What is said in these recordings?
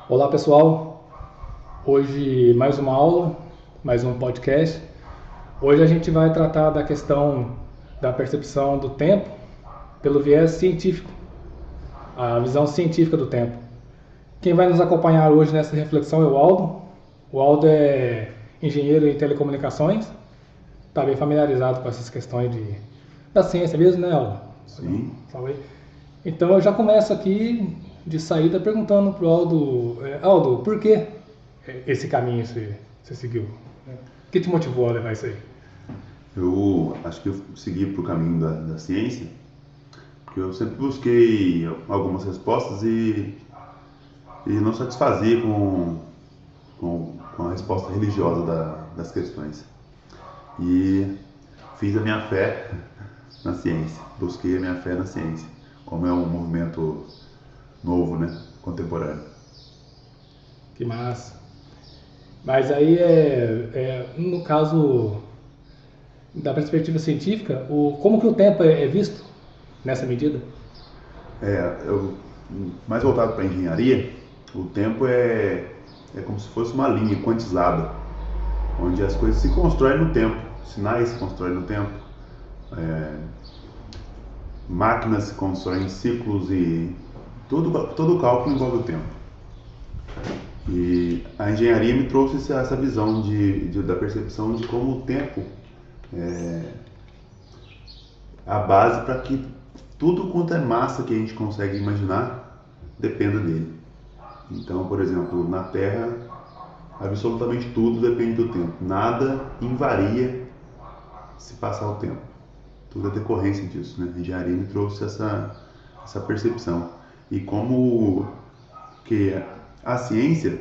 Olá pessoal, hoje mais uma aula, mais um podcast. Hoje a gente vai tratar da questão da percepção do tempo pelo viés científico, a visão científica do tempo. Quem vai nos acompanhar hoje nessa reflexão é o Aldo. O Aldo é engenheiro em telecomunicações, está bem familiarizado com essas questões da ciência mesmo, né, Aldo? Sim. Então eu já começo aqui de saída perguntando pro Aldo, Aldo, por que esse caminho você seguiu? O que te motivou a levar isso aí? Eu acho que eu segui pro caminho da ciência, porque eu sempre busquei algumas respostas e não satisfazia com a resposta religiosa das questões. E fiz a minha fé na ciência, busquei a minha fé na ciência, como é um movimento novo, né, contemporâneo. Que massa. Mas aí no caso da perspectiva científica, como que o tempo é visto nessa medida? Eu, mais voltado para a engenharia, o tempo é como se fosse uma linha quantizada, onde as coisas se constroem no tempo, sinais se constroem no tempo, máquinas se constroem em ciclos e todo o cálculo envolve o tempo. E a engenharia me trouxe essa visão da percepção de como o tempo é a base para que tudo quanto é massa que a gente consegue imaginar dependa dele. Então, por exemplo, na Terra, absolutamente tudo depende do tempo. Nada invaria se passar o tempo. Tudo é decorrência disso, né? A engenharia me trouxe essa percepção. E como que a ciência,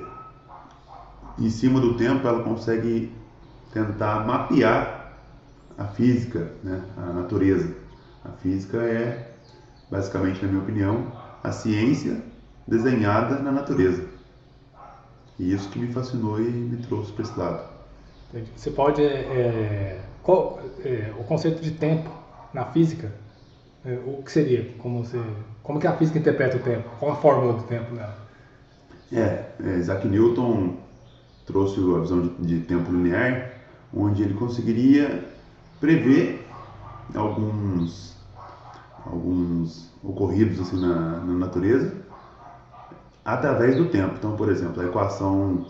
em cima do tempo, ela consegue tentar mapear a física, né? A natureza. A física é, basicamente, na minha opinião, a ciência desenhada na natureza. E isso que me fascinou e me trouxe para esse lado. Entendi. Você pode o conceito de tempo na física, o que seria? Como que a física interpreta o tempo? Qual a fórmula do tempo nela? Isaac Newton trouxe a visão de tempo linear, onde ele conseguiria prever alguns ocorridos assim na natureza através do tempo. Então, por exemplo, a equação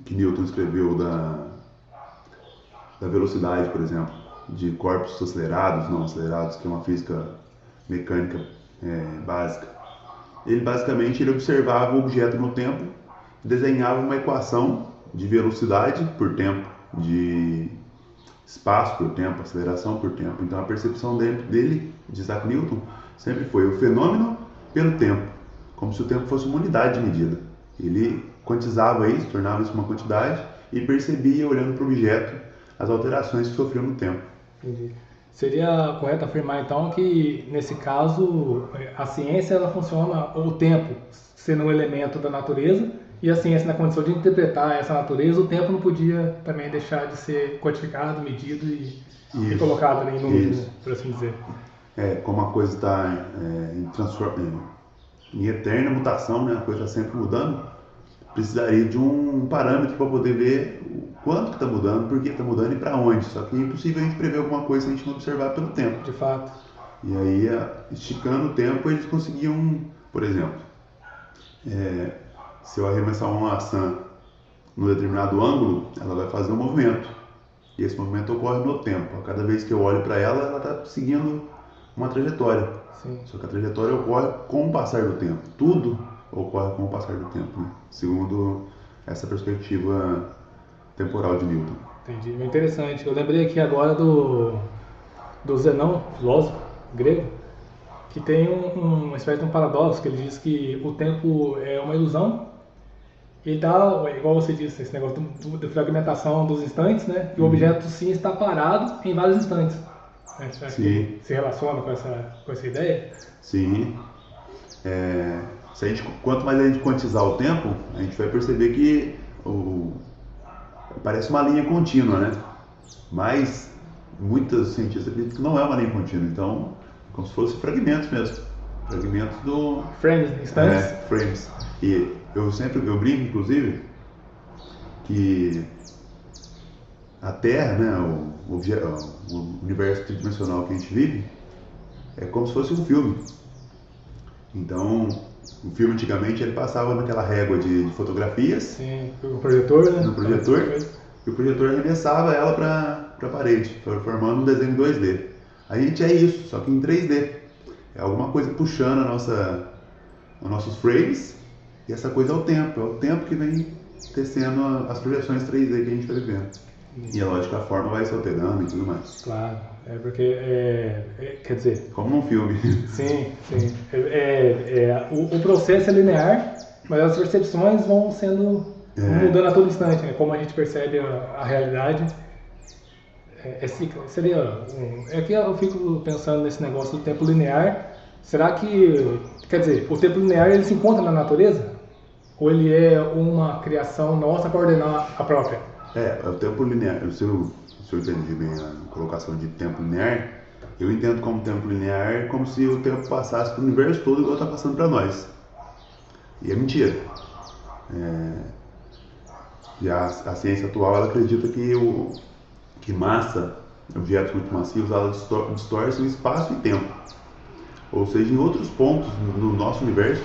que Newton escreveu da velocidade, por exemplo, de corpos acelerados, não acelerados, que é uma física mecânica básica. Ele observava o objeto no tempo, desenhava uma equação de velocidade por tempo, de espaço por tempo, aceleração por tempo. Então a percepção dele, de Isaac Newton, sempre foi o fenômeno pelo tempo, como se o tempo fosse uma unidade de medida. Ele quantizava isso, tornava isso uma quantidade e percebia, olhando para o objeto, as alterações que sofreu no tempo. Entendi. Seria correto afirmar então que nesse caso a ciência ela funciona o tempo sendo um elemento da natureza e a ciência na condição de interpretar essa natureza, o tempo não podia também deixar de ser quantificado, medido e colocado ali em números, né, por assim dizer. Como a coisa está em eterna mutação, né? A coisa está sempre mudando, precisaria de um parâmetro para poder ver o quanto que está mudando, por que está mudando e para onde. Só que é impossível a gente prever alguma coisa se a gente não observar pelo tempo. De fato. E aí, esticando o tempo, eles conseguiam, por exemplo, se eu arremessar uma maçã num determinado ângulo, ela vai fazer um movimento. E esse movimento ocorre no tempo. A cada vez que eu olho para ela, ela está seguindo uma trajetória. Sim. Só que a trajetória ocorre com o passar do tempo. Tudo ocorre com o passar do tempo, né? Segundo essa perspectiva temporal de Newton. Entendi. É interessante. Eu lembrei aqui agora do Zenão, filósofo grego, que tem uma espécie de um paradoxo, que ele diz que o tempo é uma ilusão. Ele dá, igual você disse, esse negócio da fragmentação dos instantes, né? E o objeto sim está parado em vários instantes. Você acha que se relaciona com essa ideia? Sim. Quanto mais a gente quantizar o tempo, a gente vai perceber que parece uma linha contínua, né? Mas muitos cientistas acreditam que não é uma linha contínua. Então, como se fossem fragmentos mesmo. Fragmentos do... Frames, instantes? Frames. E eu brinco, inclusive, que a Terra, né, o universo tridimensional que a gente vive, é como se fosse um filme. Então, o filme antigamente ele passava naquela régua de fotografias. Sim, o projetor, né? No projetor, e o projetor arremessava ela para a parede, formando um desenho 2D. A gente é isso, só que em 3D. É alguma coisa puxando os nossos frames, e essa coisa é o tempo que vem tecendo as projeções 3D que a gente está vivendo. E é lógico, a forma vai se alterando e tudo mais. Claro, porque, quer dizer... Como num filme. Sim, sim. O processo é linear, mas as percepções vão sendo mudando a todo instante, né? Como a gente percebe a realidade. É que eu fico pensando nesse negócio do tempo linear. Será que, quer dizer, o tempo linear ele se encontra na natureza? Ou ele é uma criação nossa para ordenar a própria? O tempo linear, se eu entendi bem a colocação de tempo linear, eu entendo como tempo linear como se o tempo passasse para o universo todo igual está passando para nós. E é mentira. E a ciência atual ela acredita que massa, objetos muito massivos, ela distorcem espaço e tempo. Ou seja, em outros pontos no nosso universo,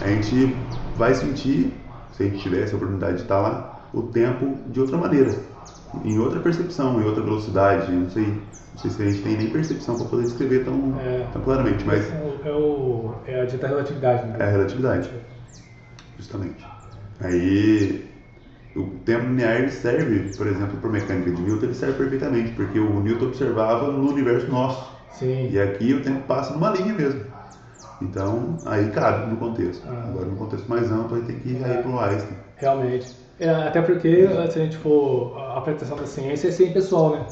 a gente vai sentir, se a gente tivesse a oportunidade de estar lá, o tempo de outra maneira, em outra percepção, em outra velocidade. Não sei se a gente tem nem percepção para poder descrever tão claramente, mas é a dita relatividade, né? É a relatividade, justamente. Aí o tempo linear ele serve, por exemplo, para a mecânica de Newton, ele serve perfeitamente, porque o Newton observava no universo nosso. Sim. E aqui o tempo passa numa linha mesmo. Então, aí cabe no contexto. Agora, no contexto mais amplo, aí tem que ir para o Einstein. Realmente. Até porque, se a gente for, a aplicação da ciência é sempre pessoal, né?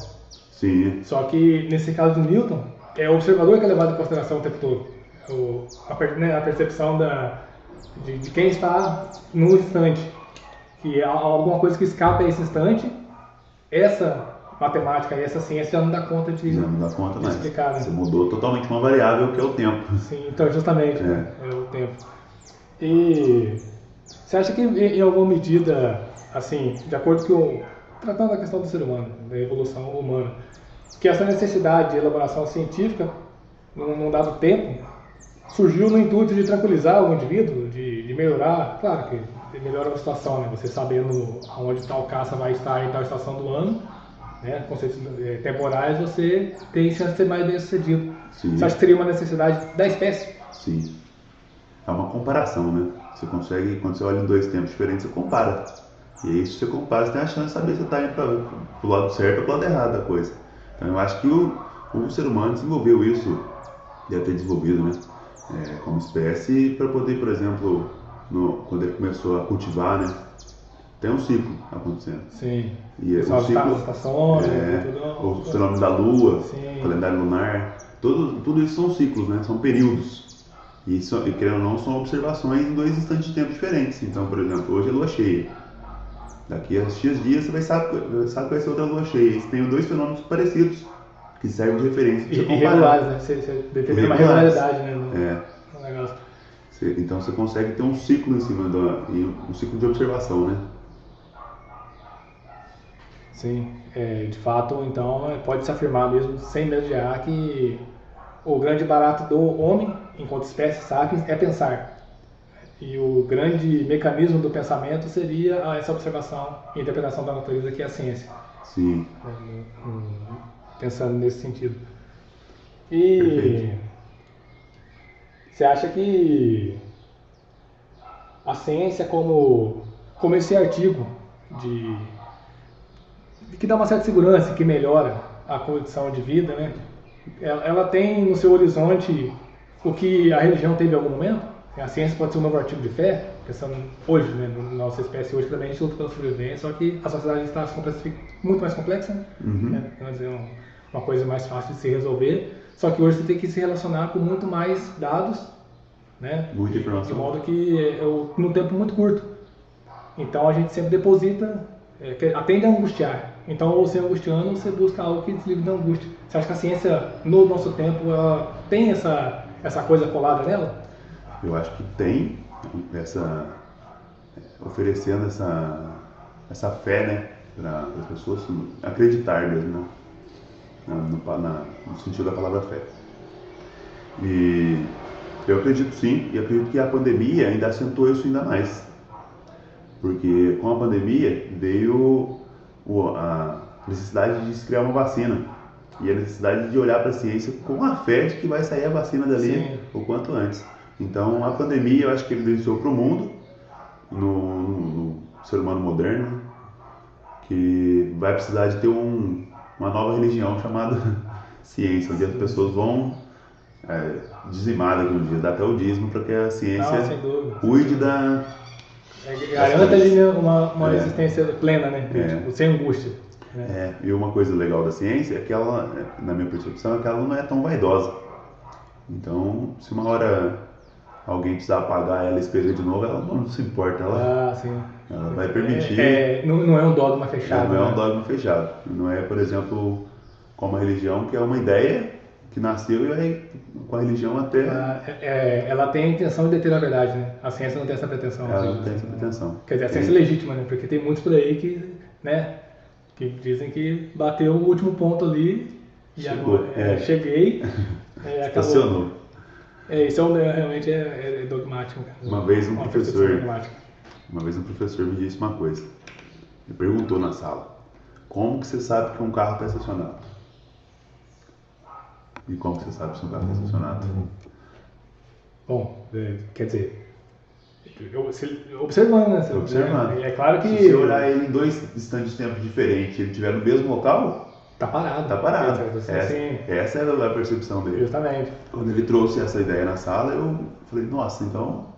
Sim. Só que, nesse caso do Newton, é o observador que é levado em consideração o tempo todo. A percepção de quem está no instante. Que há alguma coisa que escapa a esse instante, essa matemática e essa ciência já não dá conta de explicar, né? Você mudou totalmente uma variável que é o tempo. Sim, então justamente é o tempo. E você acha que em alguma medida, assim, de acordo com tratando da questão do ser humano, da evolução humana, que essa necessidade de elaboração científica, num dado tempo, surgiu no intuito de tranquilizar o indivíduo, de melhorar, claro que melhora a situação, né? Você sabendo onde tal caça vai estar em tal estação do ano, né? Conceitos temporais, você tem chance de ser mais bem sucedido. Sim. Você acha que seria uma necessidade da espécie? Sim. É uma comparação, né? Você consegue, quando você olha em dois tempos diferentes, você compara. E aí, se você compara, você tem a chance de saber se você está indo para o lado certo ou para o lado errado da coisa. Então, eu acho que o ser humano desenvolveu isso, deve ter desenvolvido, né? Como espécie, para poder, por exemplo, quando ele começou a cultivar, né? Tem um ciclo acontecendo. Sim. E o ciclo, estações, o fenômeno da Lua, sim. o calendário lunar, tudo isso são ciclos, né? São períodos. E querendo ou não, são observações em dois instantes de tempo diferentes. Então, por exemplo, hoje é lua cheia. Daqui a X dias você vai saber que vai ser outra lua cheia. E você tem dois fenômenos parecidos, que servem de referência para você comparar. Irregulares, né? Você determina uma regularidade, né? No negócio. Então você consegue ter um ciclo em cima um ciclo de observação, né? Sim, de fato, então, pode-se afirmar mesmo, sem medo de errar, que o grande barato do homem, enquanto espécie sapiens, é pensar. E o grande mecanismo do pensamento seria essa observação e interpretação da natureza, que é a ciência. Sim. Pensando nesse sentido. E Perfeito. Você acha que a ciência, como esse artigo que dá uma certa segurança, que melhora a condição de vida, né? Ela tem no seu horizonte o que a religião teve em algum momento? A ciência pode ser um novo artigo de fé, pensando hoje, né, na nossa espécie hoje, também a gente luta pela sobrevivência, só que a sociedade está muito mais complexa, né? Uhum. Uma coisa mais fácil de se resolver, só que hoje você tem que se relacionar com muito mais dados, né? Muita informação. De modo que num tempo muito curto. Então a gente sempre deposita, atende a angustiar. Então, ou você angustiando, você busca algo que desliga da angústia. Você acha que a ciência, no nosso tempo, ela tem essa coisa colada nela? Eu acho que tem, oferecendo essa fé, né, para as pessoas acreditar mesmo, né, no sentido da palavra fé. E eu acredito sim, e acredito que a pandemia ainda acentuou isso ainda mais. Porque com a pandemia veio a necessidade de se criar uma vacina e a necessidade de olhar para a ciência com a fé de que vai sair a vacina dali Sim. o quanto antes. Então a pandemia eu acho que evidenciou para o mundo, no ser humano moderno, que vai precisar de ter uma nova religião chamada ciência, onde as pessoas vão dizimar daqui um dia, dar até o dízimo para que a ciência Sem dúvida, cuide da... garanta ali uma existência plena, né? Tipo, sem angústia. Né? E uma coisa legal da ciência é que ela, na minha percepção, é que ela não é tão vaidosa. Então, se uma hora alguém precisar apagar ela e escrever de novo, ela não se importa. Ela vai permitir. Não é um dogma fechado. Não é um dogma fechado. Não é, por exemplo, como a religião, que é uma ideia que nasceu e aí com a religião até... ela tem a intenção de deter a verdade, né? A ciência não tem essa pretensão. Ela não tem essa pretensão. Quer dizer, a ciência é legítima, né? Porque tem muitos por aí que, né, que dizem que bateu o último ponto ali e agora cheguei. Estacionou. Isso realmente é dogmático. Uma vez um professor me disse uma coisa. Ele perguntou na sala: como que você sabe que um carro está estacionado? E como que você sabe se um carro está estacionado? Bom, quer dizer, observando, né? Observando. É claro que... Se você olhar ele em dois instantes de tempo diferentes e ele estiver no mesmo local... Tá parado. Essa era a percepção dele. Justamente. Quando ele trouxe essa ideia na sala, eu falei, nossa, então...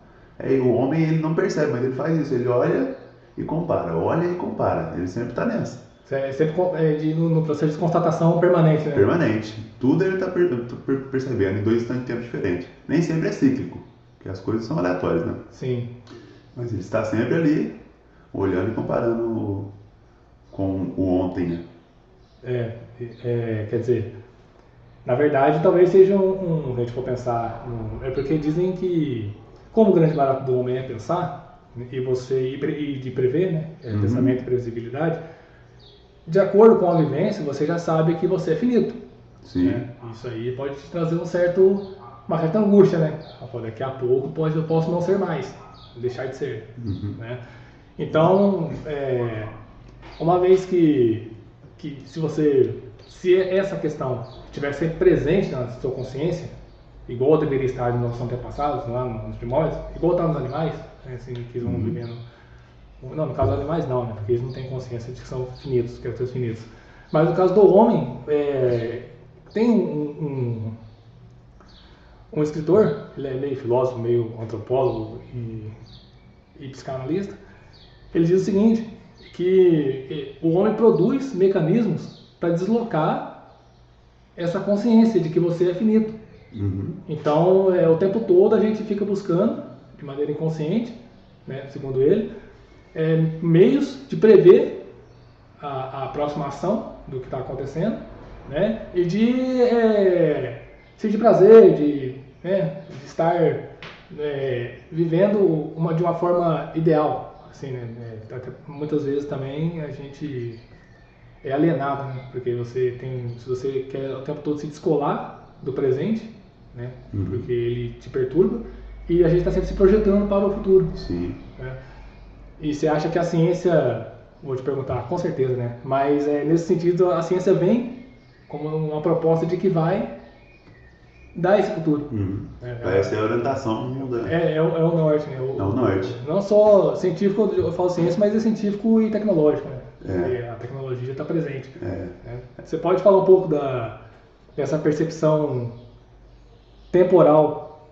o homem, ele não percebe, mas ele faz isso. Ele olha e compara, Ele sempre está nessa. Sempre no processo de constatação permanente, né? Permanente. Tudo ele está percebendo em dois instantes de tempo diferentes. Nem sempre é cíclico, porque as coisas são aleatórias, né? Sim. Mas ele está sempre ali, olhando e comparando com o ontem, né? Quer dizer, na verdade, talvez seja se a gente for pensar, é porque dizem que, como o grande barato do homem é pensar, e de prever, né? Pensamento e previsibilidade, de acordo com a vivência, você já sabe que você é finito. Sim. Né? Isso aí pode te trazer uma certa angústia, né? Daqui a pouco eu posso não ser mais, deixar de ser. Né? Então, uma vez que se essa questão estiver sempre presente na sua consciência, igual deveria estar nos nossos antepassados, lá nos primórdios, igual está nos animais, né? Assim, que eles vão vivendo... Não, no caso dos animais não, né? Porque eles não têm consciência de que são finitos, que são finitos. Mas no caso do homem, tem um escritor, ele é meio filósofo, meio antropólogo e psicanalista, ele diz o seguinte, que o homem produz mecanismos para deslocar essa consciência de que você é finito. Então, o tempo todo a gente fica buscando, de maneira inconsciente, né, segundo ele, meios de prever a próxima ação do que está acontecendo, né, e de sentir prazer, de estar vivendo de uma forma ideal. Assim, né? Muitas vezes também a gente é alienado, né? Porque se você quer o tempo todo se descolar do presente, né? Porque ele te perturba, e a gente está sempre se projetando para o futuro. Sim. Né? E você acha que a ciência, vou te perguntar, com certeza, né? Mas nesse sentido a ciência vem como uma proposta de que vai dar esse futuro. Essa é a orientação muda. É o norte, né? É o norte. Não só científico, eu falo ciência, mas é científico e tecnológico, né? Porque a tecnologia já está presente. Né? Você pode falar um pouco dessa percepção temporal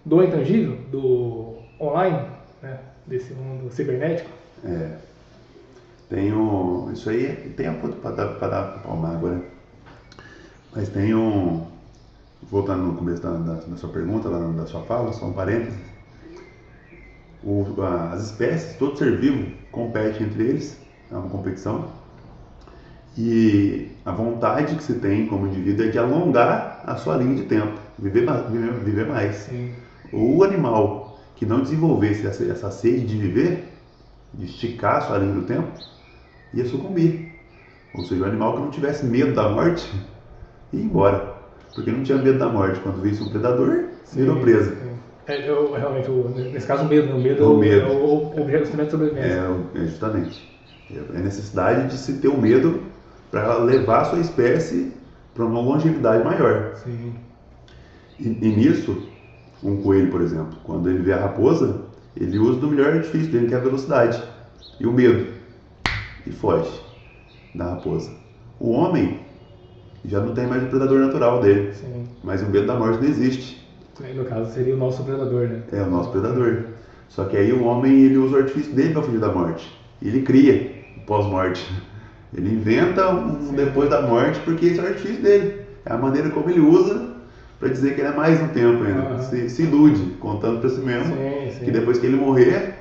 do intangível, do online, né? Desse mundo cibernético? Isso aí tem para dar palma agora. Mas tem voltando no começo da sua pergunta, da sua fala, só um parênteses. As espécies, todo ser vivo compete entre eles, é uma competição. E a vontade que você tem como indivíduo é de alongar a sua linha de tempo, viver mais. Sim. O animal que não desenvolvesse essa sede de viver, de esticar a sua linha do tempo, ia sucumbir. Ou seja, o animal que não tivesse medo da morte ia embora. Porque não tinha medo da morte. Quando visse um predador, virou presa. Realmente, nesse caso, o medo. O medo é o objeto de sobrevivência. Justamente. É a necessidade de se ter o medo para levar a sua espécie para uma longevidade maior. Sim. E nisso, um coelho, por exemplo, quando ele vê a raposa, ele usa do melhor artifício dele, que é a velocidade e o medo, e foge da raposa. O homem já não tem mais o predador natural dele. Sim. Mas o medo da morte não existe. No caso, seria o nosso predador, né? É o nosso predador. Só que aí o homem, ele usa o artifício dele para fugir da morte. Ele cria o pós-morte. Ele inventa um depois da morte, porque esse é o artifício dele. É a maneira como ele usa para dizer que ele é mais um tempo ainda. Se ilude, contando para si mesmo que depois que ele morrer,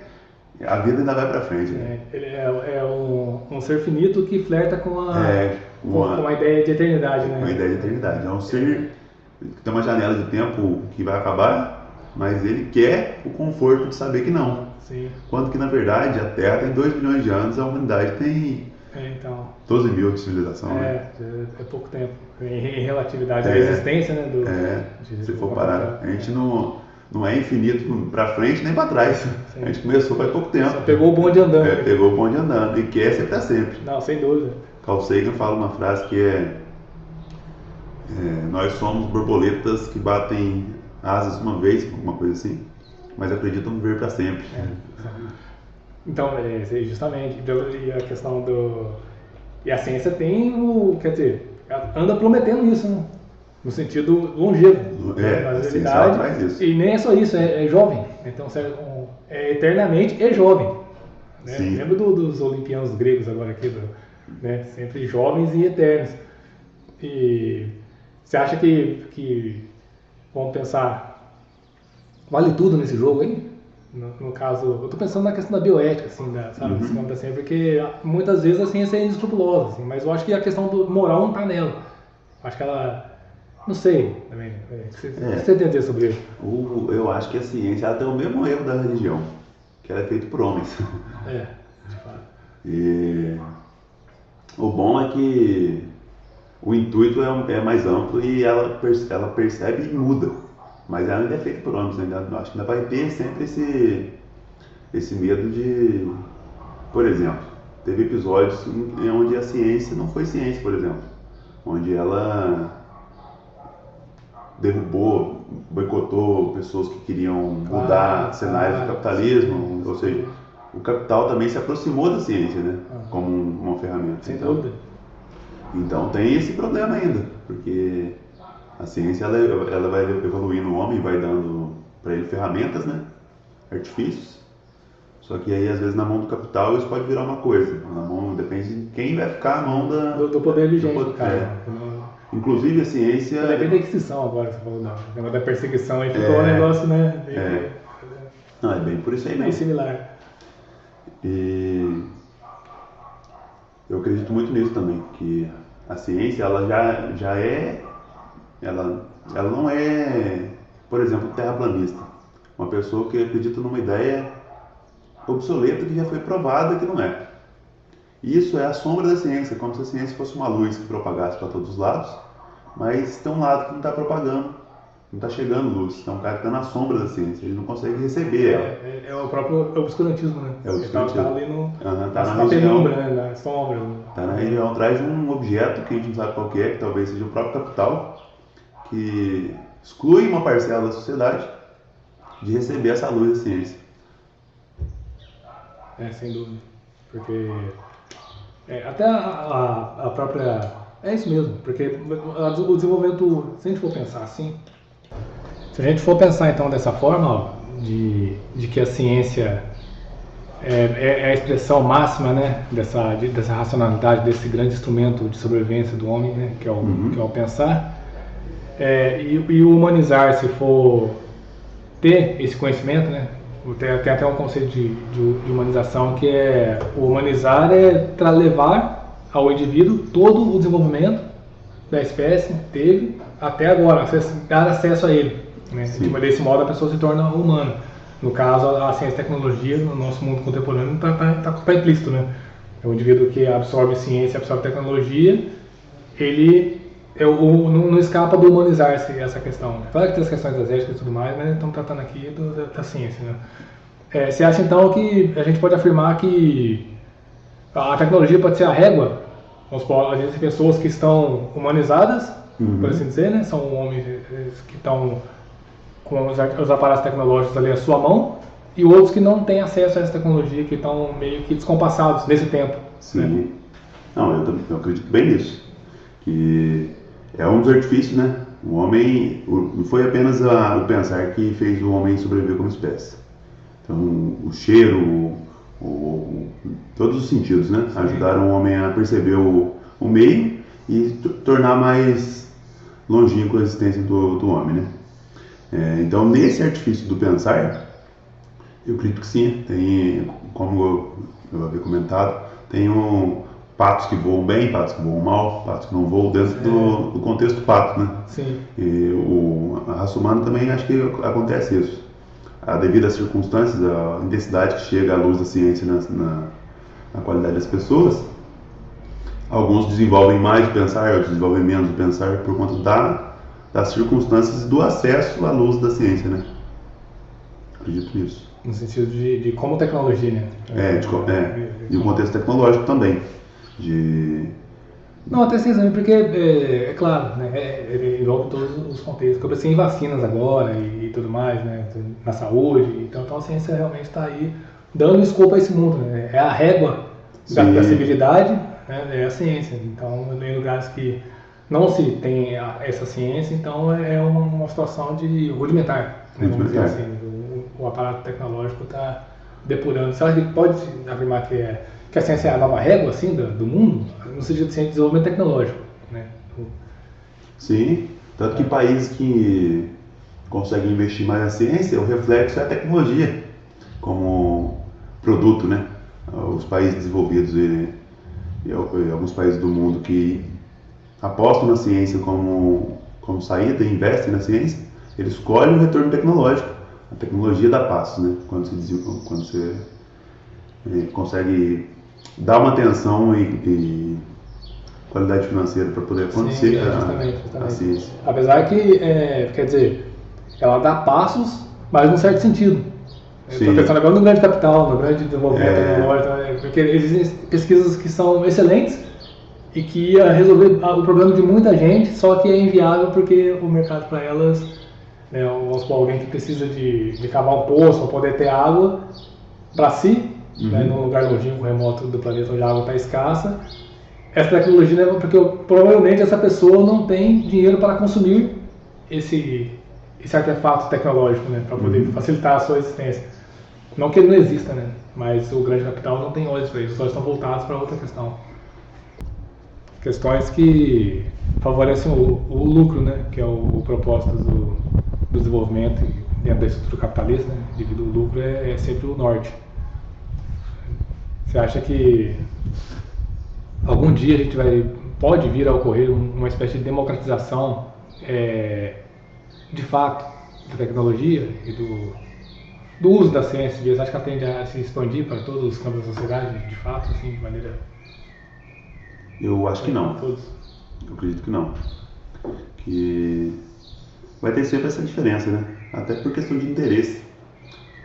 a vida ainda vai para frente. Né? Ele é um ser finito que flerta com a ideia de eternidade, né? Com a ideia de eternidade. É um ser que tem uma janela de tempo que vai acabar, mas ele quer o conforto de saber que não. Sim. Quando que, na verdade, a Terra tem 2 bilhões de anos, a humanidade tem 12 mil de civilização. É pouco tempo. Em relatividade à existência, né? Se for parar, a gente não é infinito para frente nem para trás. Sim. A gente começou faz pouco tempo. Só pegou o bonde andando. Pegou o bonde andando. E quer ser para sempre. Não, sem dúvida. Carl Sagan fala uma frase que nós somos borboletas que batem asas uma vez, alguma coisa assim, mas acreditam viver para sempre. Então, justamente, e a questão e a ciência tem quer dizer, anda prometendo isso, né? No sentido longevo. A ciência traz isso. E nem é só isso, é jovem. Então, eternamente é jovem. Né? Lembra dos olimpianos gregos agora aqui, né? Sempre jovens e eternos. E você acha que vamos pensar, vale tudo nesse jogo aí? No caso, eu estou pensando na questão da bioética, assim, da ciência, porque muitas vezes a ciência é inescrupulosa, assim, mas eu acho que a questão do moral não está nela. Acho que ela, não sei, também. Você tem a dizer sobre isso? Eu acho que a ciência ela tem o mesmo erro da religião, que ela é feita por homens. De fato. E o bom é que o intuito é mais amplo e ela percebe e muda. Mas ela ainda é feita por homens, acho que ainda vai ter sempre esse medo de... Por exemplo, teve episódios onde a ciência não foi ciência, por exemplo. Onde ela derrubou, boicotou pessoas que queriam mudar cenários do capitalismo. Ou seja, o capital também se aproximou da ciência, né? Como uma ferramenta. Sem dúvida. Então tem esse problema ainda, porque a ciência ela vai evoluindo o homem, vai dando para ele ferramentas, né? Artifícios. Só que aí às vezes na mão do capital isso pode virar uma coisa. Depende de quem vai ficar na mão do poder vigente, cara. Inclusive a ciência... Depende da Inquisição agora, você falou, o negócio da perseguição aí ficou um negócio, né? Não, é bem por isso aí mesmo. Bem similar. E eu acredito muito nisso também, que a ciência ela já é... Ela não é, por exemplo, terraplanista. Uma pessoa que acredita numa ideia obsoleta que já foi provada que não é. Isso é a sombra da ciência, como se a ciência fosse uma luz que propagasse para todos os lados, mas tem um lado que não está propagando, não está chegando luz. Então o cara está na sombra da ciência, ele não consegue receber ela. É o próprio obscurantismo, né? É o obscurantismo. Está ali na penumbra, né? Na sombra. Está na região, atrás de um objeto que a gente não sabe qual que é, que talvez seja o próprio capital, que exclui uma parcela da sociedade de receber essa luz da ciência. Sem dúvida. Porque até a própria... É isso mesmo, porque o desenvolvimento, se a gente for pensar assim, se a gente for pensar então dessa forma, de que a ciência é a expressão máxima, né, dessa racionalidade, desse grande instrumento de sobrevivência do homem, né, que é o pensar, e o humanizar, se for ter esse conhecimento, né, tem até um conceito de humanização, que o humanizar para levar ao indivíduo todo o desenvolvimento da espécie teve até agora, dar acesso a ele, né? Desse modo a pessoa se torna humana. No caso, a ciência e tecnologia, no nosso mundo contemporâneo, tá implícito, né? É o indivíduo que absorve ciência, absorve tecnologia, ele não escapa do humanizar essa questão. Claro que tem as questões das éticas e tudo mais, mas estamos tratando aqui da ciência, né? Você acha então que a gente pode afirmar que a tecnologia pode ser a régua? Vamos supor, às vezes pessoas que estão humanizadas, por assim dizer, né? São homens que estão com os aparatos tecnológicos ali à sua mão, e outros que não têm acesso a essa tecnologia, que estão meio que descompassados nesse tempo. Sim. Né? Não, eu acredito bem nisso. Que é um dos artifícios, né? O homem, não foi apenas o pensar que fez o homem sobreviver como espécie. Então, o cheiro, todos os sentidos, né? Ajudaram o homem a perceber o meio e tornar mais longínqua a existência do homem, né? Então, nesse artifício do pensar, eu acredito que sim. Tem, como eu havia comentado, tem patos que voam bem, patos que voam mal, patos que não voam dentro do contexto pato, né? Sim. E a raça humana também acho que acontece isso. Devido às circunstâncias, a intensidade que chega à luz da ciência na qualidade das pessoas, alguns desenvolvem mais o pensar, outros desenvolvem menos o pensar por conta das circunstâncias e do acesso à luz da ciência, né? Acredito nisso. No sentido de como tecnologia, né? E o contexto tecnológico também. Não, até sim, porque é claro, né? Ele envolve todos os contextos. Como assim, em vacinas agora e tudo mais, né? Na saúde. Então a ciência realmente está aí dando escopo a esse mundo, né? É a régua da civilidade, né? É a ciência. Então, em lugares que não se tem essa ciência, então é uma situação de rudimentar, né? Vamos dizer assim. O aparato tecnológico está depurando. Você acha que pode afirmar que a ciência é a nova régua assim, do mundo? No sentido de ciência de desenvolvimento tecnológico, né? Sim, tanto que países que conseguem investir mais na ciência, o reflexo é a tecnologia como produto, né? Os países desenvolvidos e alguns países do mundo que apostam na ciência como saída e investem na ciência, eles colhem o retorno tecnológico. A tecnologia dá passos, né? Quando você consegue dar uma atenção e qualidade financeira para poder acontecer. Sim, justamente. A ciência. Apesar que, quer dizer, ela dá passos, mas num certo sentido. Estou pensando agora no grande capital, no grande desenvolvimento tecnológico, porque existem pesquisas que são excelentes e que ia resolver o problema de muita gente, só que é inviável porque o mercado para elas, né, vamos supor, alguém que precisa de cavar um poço para poder ter água para si, né, num lugar longínquo, remoto do planeta onde a água está escassa, essa tecnologia, né, porque provavelmente essa pessoa não tem dinheiro para consumir esse artefato tecnológico, né, para poder facilitar a sua existência. Não que ele não exista, né, mas o grande capital não tem olhos para isso, os olhos estão voltados para outra questão. Questões que favorecem o lucro, né, que é o propósito do desenvolvimento dentro da estrutura capitalista, né, devido ao lucro é sempre o norte. Você acha que algum dia a gente pode vir a ocorrer uma espécie de democratização de fato da tecnologia e do uso da ciência? Você acha que ela tende a se expandir para todos os campos da sociedade, de fato, assim, de maneira... Eu acho que não. Todos. Eu acredito que não. Que vai ter sempre essa diferença, né? Até por questão de interesse.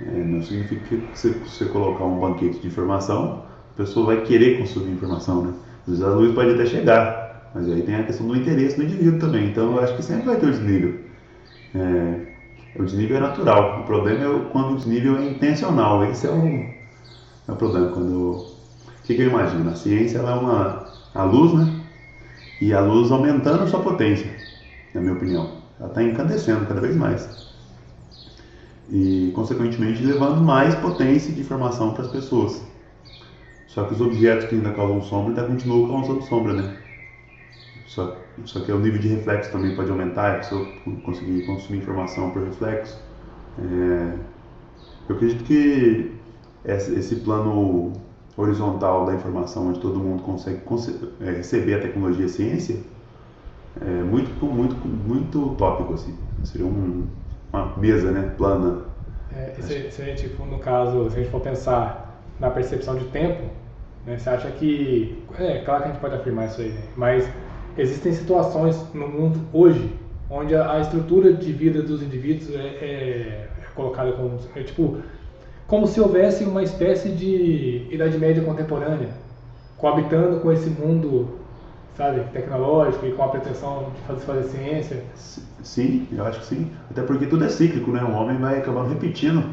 Não significa que você colocar um banquete de informação, a pessoa vai querer consumir informação, né? Às vezes a luz pode até chegar, mas aí tem a questão do interesse do indivíduo também. Então eu acho que sempre vai ter o desnível. O desnível é natural. O problema é quando o desnível é intencional. Esse é o problema. O que eu imagino? A ciência ela é a luz, né? E a luz aumentando a sua potência, na minha opinião. Ela está encandecendo cada vez mais. E, consequentemente, levando mais potência de informação para as pessoas. Só que os objetos que ainda causam sombra ainda continuam causando sombra, né? Só que o nível de reflexo também pode aumentar, a pessoa conseguir consumir informação por reflexo. Eu acredito que esse plano horizontal da informação, onde todo mundo consegue receber a tecnologia e a ciência, é muito, muito, muito utópico, assim. Seria uma mesa, né, plana, Se a gente for, no caso, se a gente for pensar na percepção de tempo, né, você acha que... claro que a gente pode afirmar isso aí, né? Mas existem situações no mundo hoje onde a estrutura de vida dos indivíduos é colocada como... tipo, como se houvesse uma espécie de Idade Média contemporânea, coabitando com esse mundo, sabe, tecnológico e com a pretensão de fazer ciência. Sim, eu acho que sim. Até porque tudo é cíclico, né? O homem vai acabando repetindo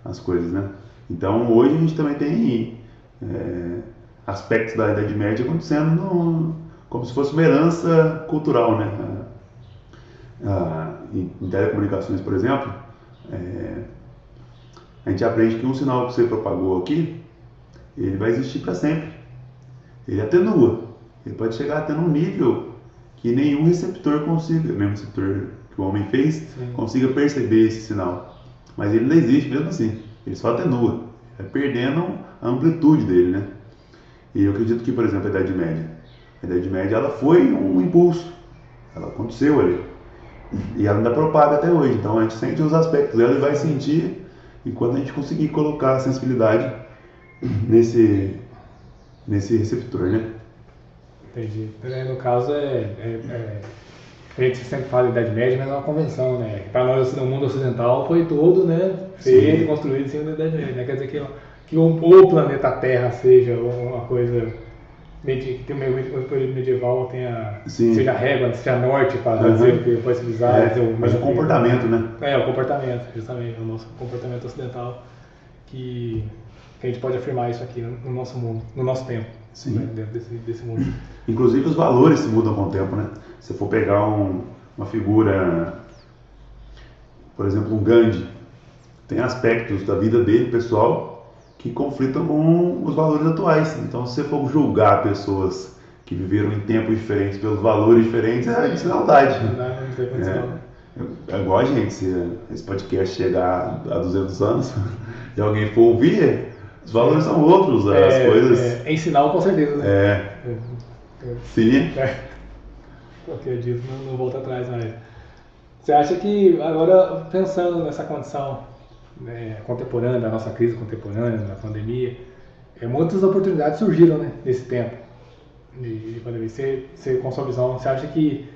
as coisas, né? Então hoje a gente também tem aspectos da Idade Média acontecendo como se fosse uma herança cultural, né? Em telecomunicações, por exemplo, a gente aprende que um sinal que você propagou aqui, ele vai existir para sempre. Ele atenua. Ele pode chegar até num nível que nenhum receptor consiga, mesmo receptor que o homem fez, sim, consiga perceber esse sinal. Mas ele ainda existe mesmo assim. Ele só atenua. Vai perdendo a amplitude dele, né? E eu acredito que, por exemplo, a Idade Média ela foi um impulso. Ela aconteceu ali. E ela ainda propaga até hoje. Então a gente sente os aspectos dela e vai sentir enquanto a gente conseguir colocar a sensibilidade nesse receptor, né? Entendi. No caso, a gente sempre fala de Idade Média, mas é uma convenção, né? Para nós, no mundo ocidental, foi todo, né, feito e construído em cima da Idade Média, né? Quer dizer que o planeta Terra seja uma coisa que tem um período medieval, seja régua, seja norte para dizer o que pode se usar. Mas o comportamento, né? O comportamento, justamente, o nosso comportamento ocidental, que a gente pode afirmar isso aqui no nosso mundo, no nosso tempo. Sim. Né, dentro desse mundo. Inclusive os valores se mudam com o tempo, né? Se for pegar uma figura, por exemplo, um Gandhi, tem aspectos da vida dele, pessoal, que conflitam com os valores atuais. Então, se você for julgar pessoas que viveram em tempos diferentes pelos valores diferentes, é deslealdade. Não tem condição. É igual a gente, se esse podcast chegar a 200 anos e alguém for ouvir, os valores são outros, as coisas... Ensinar com certeza, né? Sim. Qualquer dia não volta atrás mais. Você acha que, agora, pensando nessa condição contemporânea, da nossa crise contemporânea, da pandemia, muitas oportunidades surgiram, né, nesse tempo de pandemia. Você, com sua visão, você acha que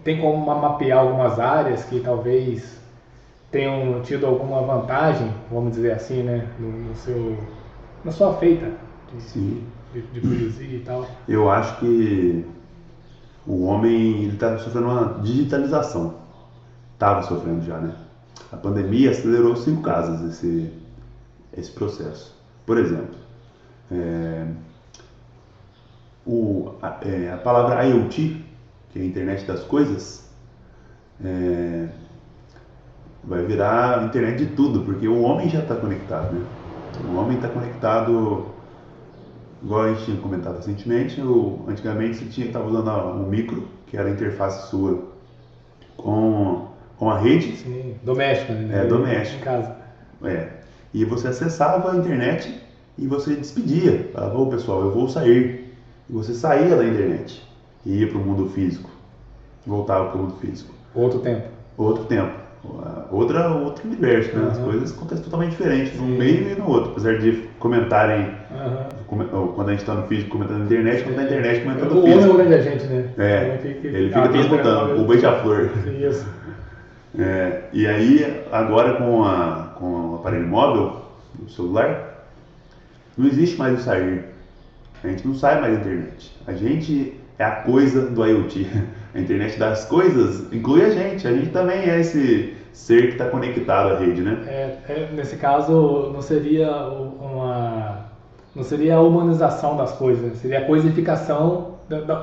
tem como mapear algumas áreas que talvez tenham tido alguma vantagem, vamos dizer assim, né, na sua feita de produzir e tal? Eu acho que o homem está sofrendo uma digitalização. Estava sofrendo já, né? A pandemia acelerou 5 casas esse processo. Por exemplo, a palavra IoT, que é a internet das coisas, vai virar internet de tudo, porque o homem já está conectado, né? O homem está conectado, igual a gente tinha comentado recentemente, antigamente você estava usando um micro, que era a interface sua com a rede. Sim, doméstica, né? Doméstica. Em casa. E você acessava a internet e você despedia. Falava, ô pessoal, eu vou sair. E você saía da internet e ia para o mundo físico. Voltava para o mundo físico. Outro tempo. Outro universo, né? As coisas acontecem totalmente diferentes num meio e no outro. Apesar de comentarem, quando a gente está no físico comentando na internet, quando na internet comentando no físico. O homem é o grande agente, né? Ele fica transmutando, o beija-flor. Isso. E aí, agora com o aparelho móvel, o celular, não existe mais o sair. A gente não sai mais da internet. A gente é a coisa do IoT. A internet das coisas inclui a gente também é esse ser que está conectado à rede, né? Nesse caso, não seria a humanização das coisas, seria a coisificação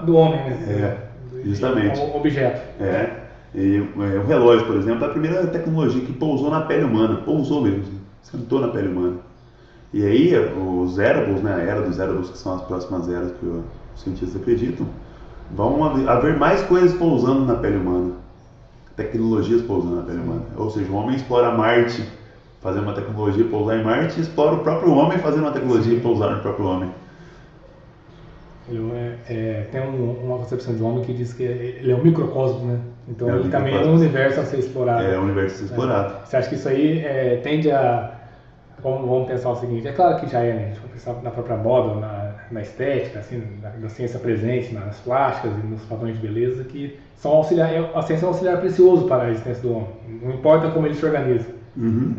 do homem, né? Justamente. Como objeto. E o relógio, por exemplo, é a primeira tecnologia que pousou na pele humana, pousou mesmo, sentou na pele humana. E aí, os wearables, né, a era dos wearables, que são as próximas eras que os cientistas acreditam, vão haver mais coisas pousando na pele humana, tecnologias pousando na pele humana. Ou seja, o homem explora Marte, fazendo uma tecnologia pousar em Marte, e explora o próprio homem fazendo uma tecnologia pousar no próprio homem. Tem uma concepção de homem que diz que ele é um microcosmo, né? Então ele também é um universo a ser explorado. É um universo a ser explorado. Você acha que isso aí tende a... Vamos pensar o seguinte, é claro que já é, né? A gente vai pensar na própria moda, na estética, assim, na ciência presente, nas plásticas e nos padrões de beleza, que são auxiliar, a ciência é um auxiliar precioso para a existência do homem. Não importa como ele se organiza.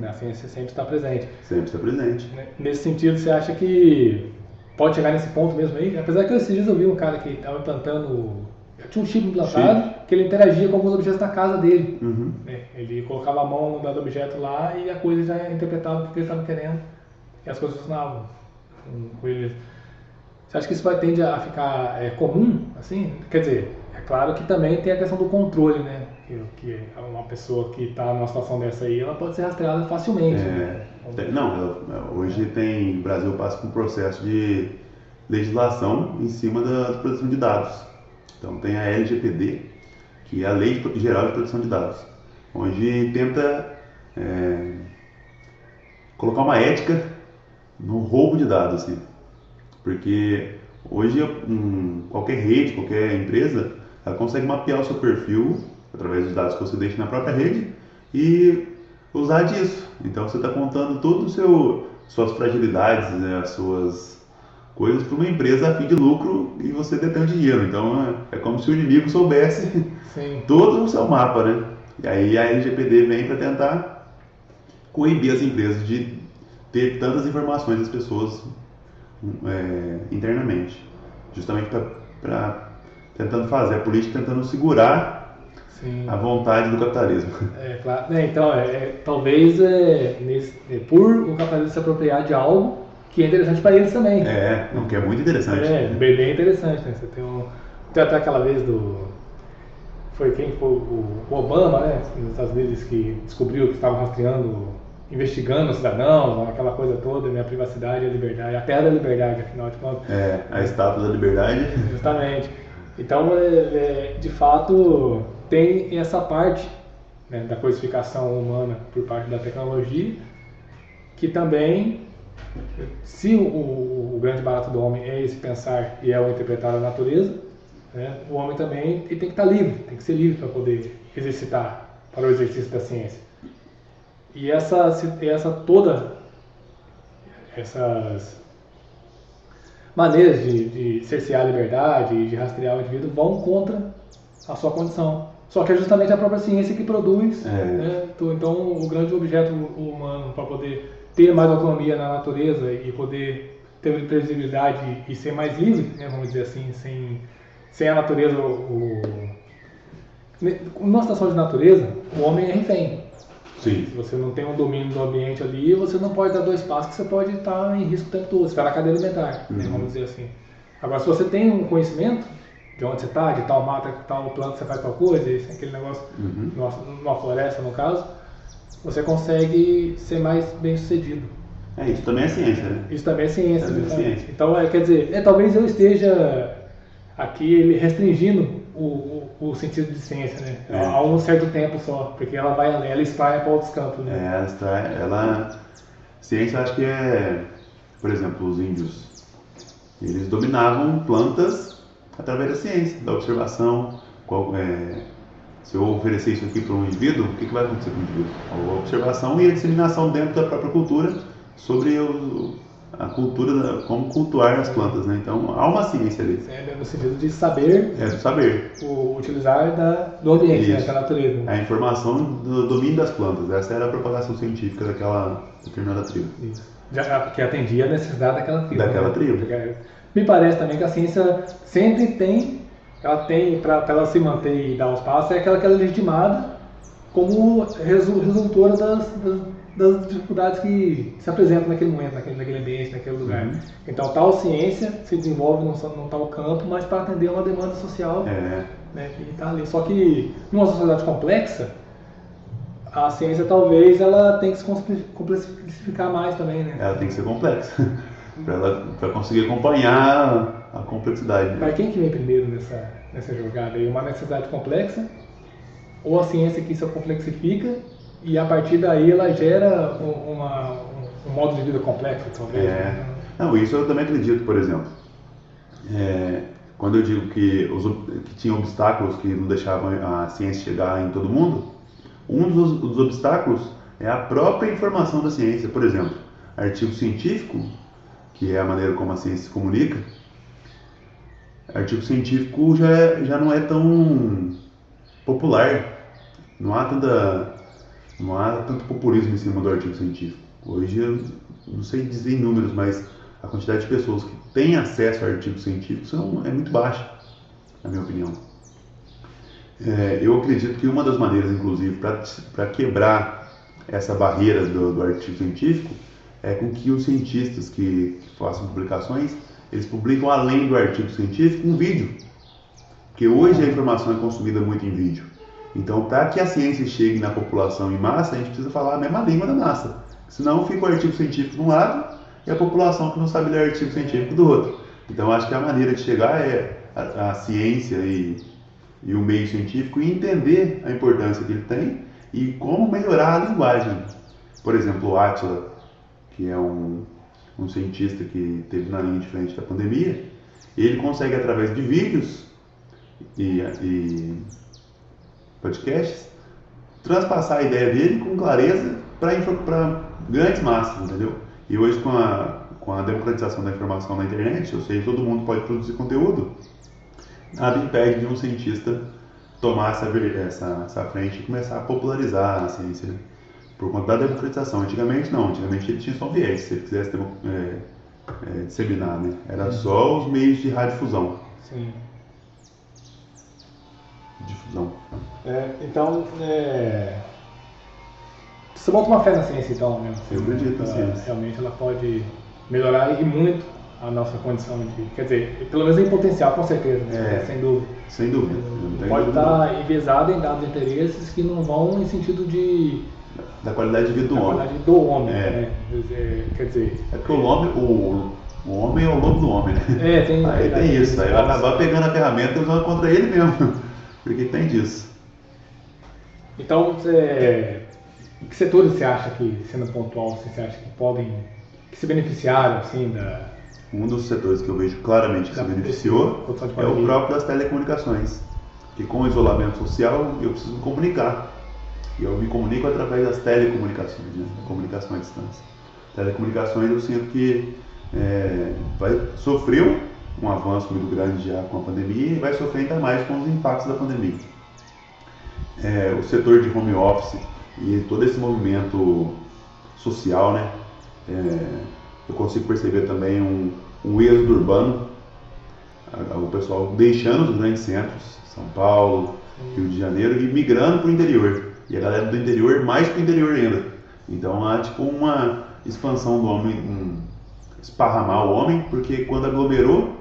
A ciência sempre está presente. Sempre está presente. Nesse sentido, você acha que pode chegar nesse ponto mesmo aí? Apesar que esses dias eu vi um cara que estava implantando... Tinha um chip implantado que ele interagia com alguns objetos da casa dele. Ele colocava a mão no dado objeto lá e a coisa já interpretava o que ele estava querendo e as coisas funcionavam com ele. Você acha que isso tende a ficar comum? Assim? Quer dizer, é claro que também tem a questão do controle, né? Que uma pessoa que está numa situação dessa aí, ela pode ser rastreada facilmente. Hoje o Brasil passa por um processo de legislação em cima da proteção de dados. Então tem a LGPD, que é a Lei Geral de Proteção de Dados, onde tenta colocar uma ética no roubo de dados, assim. Porque hoje qualquer rede, qualquer empresa, ela consegue mapear o seu perfil através dos dados que você deixa na própria rede e usar disso. Então você está contando todas suas fragilidades, né, as suas coisas para uma empresa a fim de lucro e você detém o dinheiro. Então é como se o inimigo soubesse todo o seu mapa, né? E aí a LGPD vem para tentar coibir as empresas de ter tantas informações das pessoas internamente, justamente para tentando fazer a política, tentando segurar a vontade do capitalismo. Claro. Então, talvez por o capitalismo se apropriar de algo que é interessante para eles também. Que é muito interessante. Bem interessante, né? Você tem até aquela vez foi o Obama, né, nos Estados Unidos, que descobriu que estavam rastreando, investigando os cidadãos, aquela coisa toda, né, a privacidade e a liberdade, a terra da liberdade, afinal de contas. A estátua da liberdade. Justamente. Então, de fato, tem essa parte, né, da codificação humana por parte da tecnologia, que também, se o grande barato do homem é esse pensar e é o interpretar a natureza, né, o homem também tem que estar livre, tem que ser livre para poder exercitar, para o exercício da ciência. E essas maneiras de cercear a liberdade e de rastrear o indivíduo vão contra a sua condição. Só que é justamente a própria ciência que produz, né? Então o grande objeto humano para poder ter mais autonomia na natureza e poder ter previsibilidade e ser mais livre, né, vamos dizer assim, sem a natureza, numa situação de natureza, o homem é refém. Sim. Se você não tem um domínio do ambiente ali, você não pode dar dois passos que você pode estar em risco o tempo todo, você vai na cadeia alimentar, né, vamos dizer assim. Agora, se você tem um conhecimento de onde você está, de tal mata, tal planta você faz tal coisa, aquele negócio, numa floresta no caso, você consegue ser mais bem sucedido. Isso também é ciência, né? Isso também é ciência. Então, quer dizer, talvez eu esteja aqui restringindo o sentido de ciência, né? A um certo tempo só, porque ela vai além, ela extrai para outros campos, né? Ciência, acho que por exemplo, os índios, eles dominavam plantas através da ciência, da observação. Se eu oferecer isso aqui para um indivíduo, o que vai acontecer com o indivíduo? A observação e a disseminação dentro da própria cultura sobre a cultura, como cultuar as plantas, né? Então há uma ciência ali. No sentido de saber. Do saber. Utilizar do ambiente, né, da natureza. A informação do domínio das plantas. Essa era a propagação científica daquela determinada tribo. Isso. Que atendia a necessidade daquela tribo. Daquela tribo. Porque me parece também que a ciência sempre tem, para ela se manter e dar os passos, é aquela que é legitimada como resultora das dificuldades que se apresentam naquele momento, naquele ambiente, naquele lugar. Então, tal ciência se desenvolve num tal campo, mas para atender uma demanda social, né, que está ali. Só que, numa sociedade complexa, a ciência talvez ela tem que se complexificar mais também, né? Ela tem que ser complexa, para conseguir acompanhar a complexidade. Mas quem que vem primeiro nessa jogada aí? Uma necessidade complexa, ou a ciência que se complexifica e a partir daí ela gera um modo de vida complexo, talvez? Não, isso eu também acredito, por exemplo. quando eu digo que tinha obstáculos que não deixavam a ciência chegar em todo mundo, um dos obstáculos é a própria informação da ciência. Por exemplo, artigo científico, que é a maneira como a ciência se comunica, artigo científico já não é tão popular. Não há tanto populismo em cima do artigo científico. Hoje, eu não sei dizer em números, mas a quantidade de pessoas que têm acesso a artigos científicos é muito baixa, na minha opinião. Eu acredito que uma das maneiras, inclusive, para quebrar essa barreira do artigo científico é com que os cientistas que façam publicações, eles publicam além do artigo científico um vídeo, porque hoje a informação é consumida muito em vídeo. Então, para que a ciência chegue na população em massa, a gente precisa falar a mesma língua da massa. Senão fica o artigo científico de um lado e a população que não sabe ler artigo científico do outro. Então, acho que a maneira de chegar é a ciência e o meio científico e entender a importância que ele tem e como melhorar a linguagem. Por exemplo, o Átila, que é um cientista que esteve na linha de frente da pandemia, ele consegue, através de vídeos e podcasts, transpassar a ideia dele com clareza para grandes massas, entendeu? E hoje, com a democratização da informação na internet, ou seja, todo mundo pode produzir conteúdo, nada impede de um cientista tomar essa frente e começar a popularizar a ciência, né? Por conta da democratização. Antigamente não, antigamente ele tinha só um viés, se ele quisesse disseminar, né? Era só os meios de radiodifusão. Sim. Difusão. Então, você bota uma fé na ciência, então, mesmo? Eu acredito na ciência. Realmente ela pode melhorar e muito a nossa condição de... Quer dizer, pelo menos em potencial, com certeza, né? Sem dúvida. Sem dúvida. Pode estar enviesada em dados interesses que não vão em sentido da qualidade de vida do homem. Qualidade do homem, né? Quer dizer... É porque o homem é o lobo do homem, né? Aí tem isso. Aí vai acabar pegando a ferramenta e usando contra ele mesmo. Porque tem disso. Então, que setores você acha que, sendo pontual, você acha que se beneficiaram, assim, Um dos setores que eu vejo claramente que se beneficiou é o próprio das telecomunicações. Porque com o isolamento social eu preciso me comunicar. E eu me comunico através das telecomunicações, né? Comunicação à distância. Telecomunicações eu sinto que sofreu um avanço muito grande já com a pandemia e vai sofrer ainda mais com os impactos da pandemia. O setor de home office e todo esse movimento social, né? Eu consigo perceber também um êxodo urbano, o pessoal deixando os grandes centros, São Paulo, Rio de Janeiro, e migrando para o interior. E a galera do interior mais para o interior ainda. Então há tipo uma expansão do homem, esparramar o homem, porque quando aglomerou,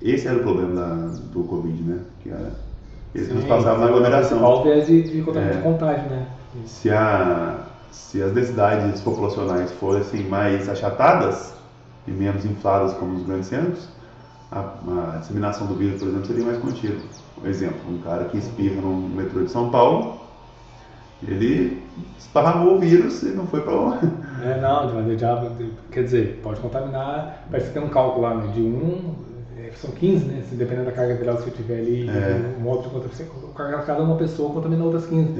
esse era o problema do Covid, né? Que eles nos passavam na aglomeração. Ao invés de contágio, né? Se as densidades populacionais fossem mais achatadas e menos infladas como os grandes centros, a disseminação do vírus, por exemplo, seria mais contida. Por exemplo, um cara que espirra no metrô de São Paulo, ele esparramou o vírus e não foi para lá. Quer dizer, pode contaminar, parece que tem um cálculo lá, né, são 15, né? Dependendo da carga viral que você tiver ali, o modo de contaminação, cada uma pessoa contamina outras 15.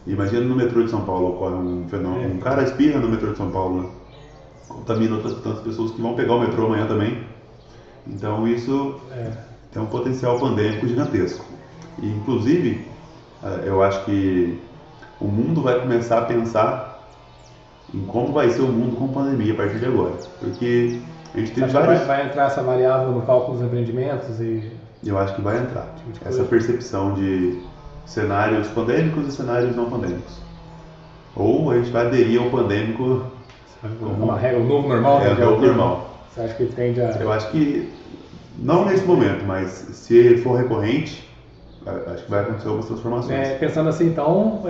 Imagina no metrô de São Paulo ocorre um fenômeno, um cara espirra no metrô de São Paulo, né? Contamina outras tantas pessoas que vão pegar o metrô amanhã também. Então isso tem um potencial pandêmico gigantesco. E, inclusive, eu acho que o mundo vai começar a pensar em como vai ser o mundo com pandemia a partir de agora. Porque a gente tem vários... Vai entrar essa variável no cálculo dos empreendimentos? Eu acho que vai entrar. Essa percepção de cenários pandêmicos e cenários não pandêmicos. Ou a gente vai aderir ao pandêmico como uma regra, o novo normal? O novo normal. Você acha que tende a... Eu acho que, não nesse momento, mas se ele for recorrente, acho que vai acontecer algumas transformações. Pensando assim, então,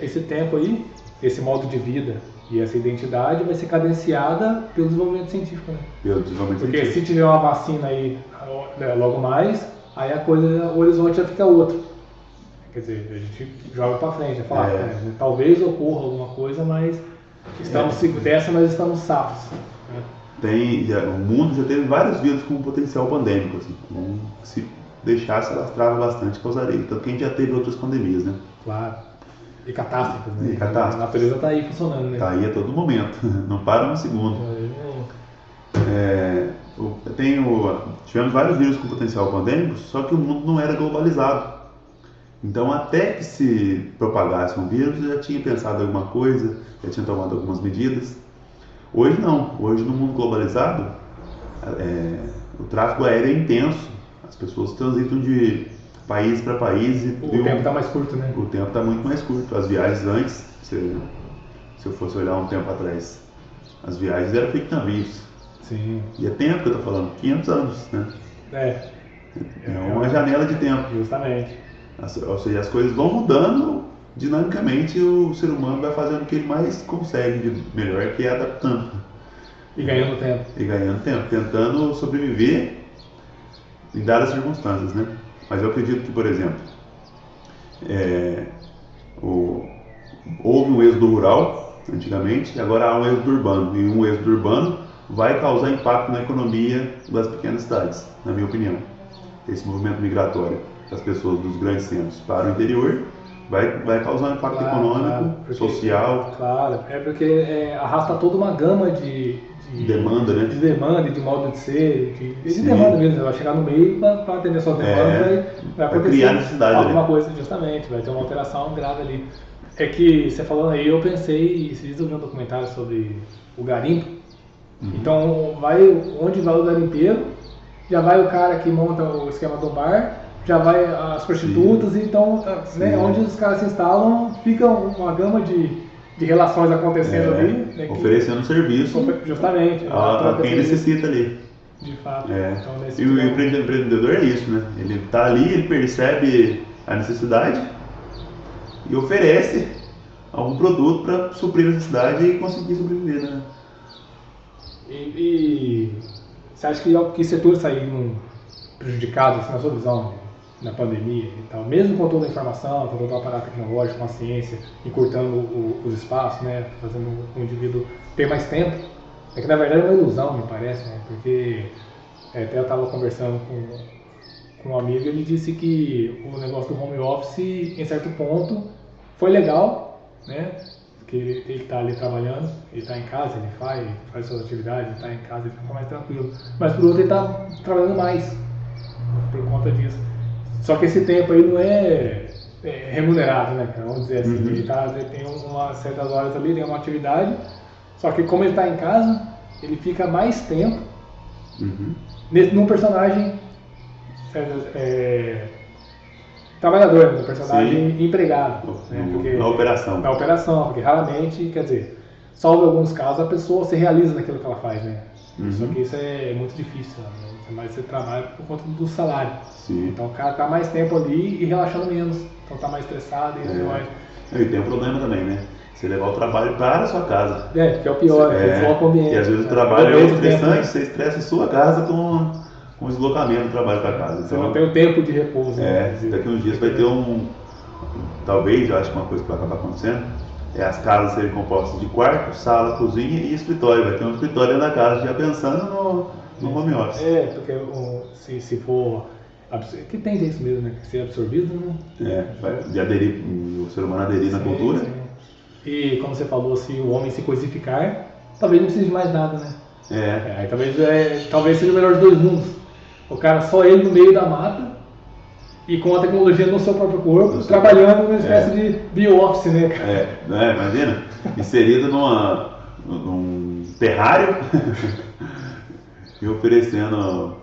esse tempo aí, esse modo de vida e essa identidade vai ser cadenciada pelo desenvolvimento científico, né? Pelo desenvolvimento Porque científico. se tiver uma vacina aí logo mais, aí o horizonte já fica outro. Quer dizer, a gente joga para frente, talvez ocorra alguma coisa, mas dessa nós estamos safos. Né? O mundo já teve vários vírus com potencial pandêmico, assim. deixasse, alastrava bastante, causaria. Tanto que a gente já teve outras pandemias, né? Claro. E catástrofes, né? E catástrofes. A natureza está aí funcionando, né? Está aí a todo momento, não para um segundo. Tivemos vários vírus com potencial pandêmico, só que o mundo não era globalizado. Então, até que se propagasse um vírus, já tinha pensado em alguma coisa, já tinha tomado algumas medidas. Hoje não. Hoje, no mundo globalizado, o tráfego aéreo é intenso. As pessoas transitam de país para país. O tempo está mais curto, né? O tempo está muito mais curto. As viagens antes, se eu fosse olhar um tempo atrás, as viagens eram feitas em navios. Sim. E é tempo que eu estou falando, 500 anos, né? É uma janela de tempo. Justamente. Ou seja, as coisas vão mudando dinamicamente, o ser humano vai fazendo o que ele mais consegue de melhor, que é adaptando. E ganhando tempo. Tentando sobreviver em dadas circunstâncias, né? Mas eu acredito que, por exemplo, houve um êxodo rural antigamente, agora há um êxodo urbano. E um êxodo urbano vai causar impacto na economia das pequenas cidades, na minha opinião. Esse movimento migratório das pessoas dos grandes centros para o interior vai causar um impacto econômico, social. Claro, porque arrasta toda uma gama de demanda, né? De demanda, de modo de ser, de demanda mesmo. Vai chegar no meio para atender suas demandas, vai acontecer criar necessidade alguma coisa, justamente, vai ter uma alteração grave ali. É que você falando aí, eu pensei, esses dias eu vi um documentário sobre o garimpo. Então, onde vai o garimpeiro, já vai o cara que monta o esquema do bar, já vai as prostitutas. Sim. Então, né, onde os caras se instalam, fica uma gama de relações acontecendo ali. Né, oferecendo serviço. Justamente. A quem necessita ali. De fato. Então, e o empreendedor é isso, né? Ele está ali, ele percebe a necessidade e oferece algum produto para suprir a necessidade e conseguir sobreviver, né? E você acha que setores saíram prejudicados, assim, na sua visão, na pandemia e tal, mesmo com toda a informação, com todo o aparato tecnológico, com a ciência, encurtando os espaços, né, fazendo o indivíduo ter mais tempo? É que na verdade é uma ilusão, me parece, né, porque até eu estava conversando com um amigo e ele disse que o negócio do home office, em certo ponto, foi legal, né? Que ele está ali trabalhando, ele está em casa, ele faz suas atividades, ele está em casa, ele fica mais tranquilo. Mas por outro, ele está trabalhando mais por conta disso. Só que esse tempo aí não é remunerado, né, cara? Vamos dizer assim. Ele tem umas certas horas ali, tem uma atividade, só que como ele está em casa, ele fica mais tempo num personagem trabalhador, no personagem empregado. Na operação. Na operação, porque raramente, quer dizer, salvo em alguns casos, a pessoa se realiza naquilo que ela faz, né? Só que isso é muito difícil, né? Mas você trabalha por conta do salário. Sim. Então o cara tá mais tempo ali e relaxando menos, então tá mais estressado e tudo mais. E tem um problema também, né? Você levar o trabalho para a sua casa. Que é o pior, desloca o ambiente. E às vezes o trabalho é estressante, você estressa a sua casa com o deslocamento do trabalho para casa. Você não tem o tempo de repouso. Daqui a uns dias vai ter talvez, eu acho que uma coisa que vai acabar acontecendo, as casas serem compostas de quarto, sala, cozinha e escritório. Vai ter um escritório dentro da casa, já pensando no home office. Porque se for... Que tem isso mesmo, né? Ser absorvido, né? De aderir, o ser humano aderir na cultura. Sim. E como você falou, se o homem se coisificar, talvez não precise de mais nada, né? Aí talvez seja o melhor dos dois mundos. O cara só ele no meio da mata e com a tecnologia no seu próprio corpo, trabalhando numa espécie de bio-office, né, cara? Imagina, inserido num terrário e oferecendo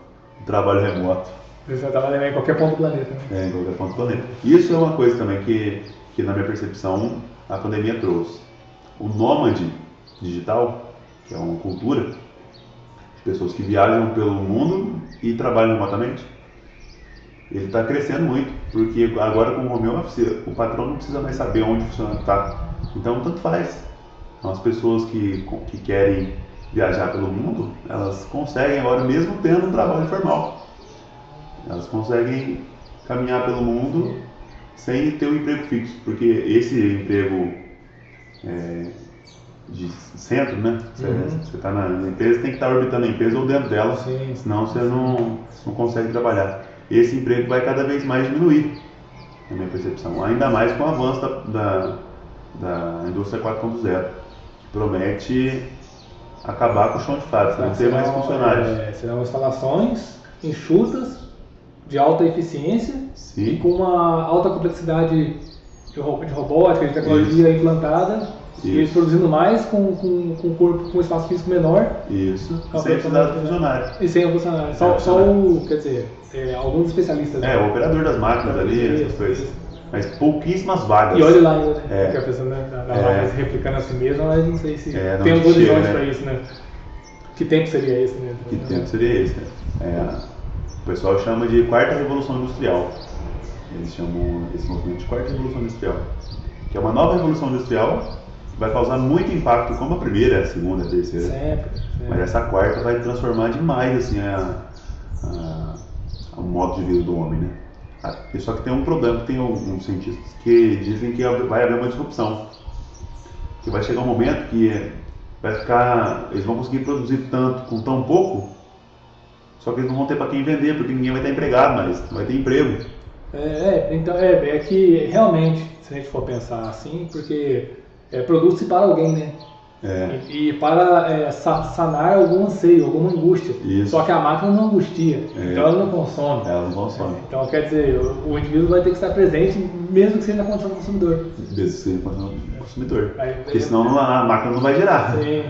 trabalho remoto. Você trabalha em qualquer ponto do planeta, né? Em qualquer ponto do planeta. Isso é uma coisa também que na minha percepção, a pandemia trouxe. O nômade digital, que é uma cultura de pessoas que viajam pelo mundo e trabalham remotamente, ele está crescendo muito, porque agora com o home office, o patrão não precisa mais saber onde o funcionário está. Então, tanto faz. Então, as pessoas que querem viajar pelo mundo, elas conseguem agora, mesmo tendo um trabalho formal. Elas conseguem caminhar pelo mundo sem ter um emprego fixo, porque esse emprego de centro, né? Você está na empresa, tem que estar orbitando a empresa ou dentro dela, senão você não consegue trabalhar. esse emprego vai cada vez mais diminuir, na minha percepção. Ainda mais com o avanço da indústria 4.0, que promete acabar com o chão de fábrica, não ter mais funcionários. Serão instalações enxutas, de alta eficiência, Sim. e com uma alta complexidade de robótica, de tecnologia implantada, e eles produzindo mais com um corpo com espaço físico menor. Isso, sem precisar do funcionário. E sem o funcionário. Quer dizer, alguns especialistas. O operador das máquinas ali, essas coisas. Mas pouquíssimas vagas. E olha lá ainda, né? Porque a pessoa da vaga se replicando a si mesma, mas não sei se tem um horizonte para isso, né? Que tempo seria esse, né? Que tempo seria esse, né? O pessoal chama de quarta revolução industrial. Eles chamam esse movimento de quarta revolução industrial. Que é uma nova revolução industrial que vai causar muito impacto, como a primeira, a segunda, a terceira. Sempre. Mas essa quarta vai transformar demais assim, o modo de vida do homem, né? Só que tem um problema, tem alguns cientistas que dizem que vai haver uma disrupção. Que vai chegar um momento que eles vão conseguir produzir tanto com tão pouco, só que eles não vão ter para quem vender, porque ninguém vai estar empregado mais, não vai ter emprego. Então é que realmente, se a gente for pensar assim, porque produz-se para alguém, né? E para sanar algum anseio, alguma angústia. Isso. Só que a máquina não angustia, então ela não consome. Ela não consome. Então quer dizer, o indivíduo vai ter que estar presente, mesmo que seja na condição do consumidor. Mesmo que seja na condição do consumidor. Porque senão a máquina não vai gerar. Sim.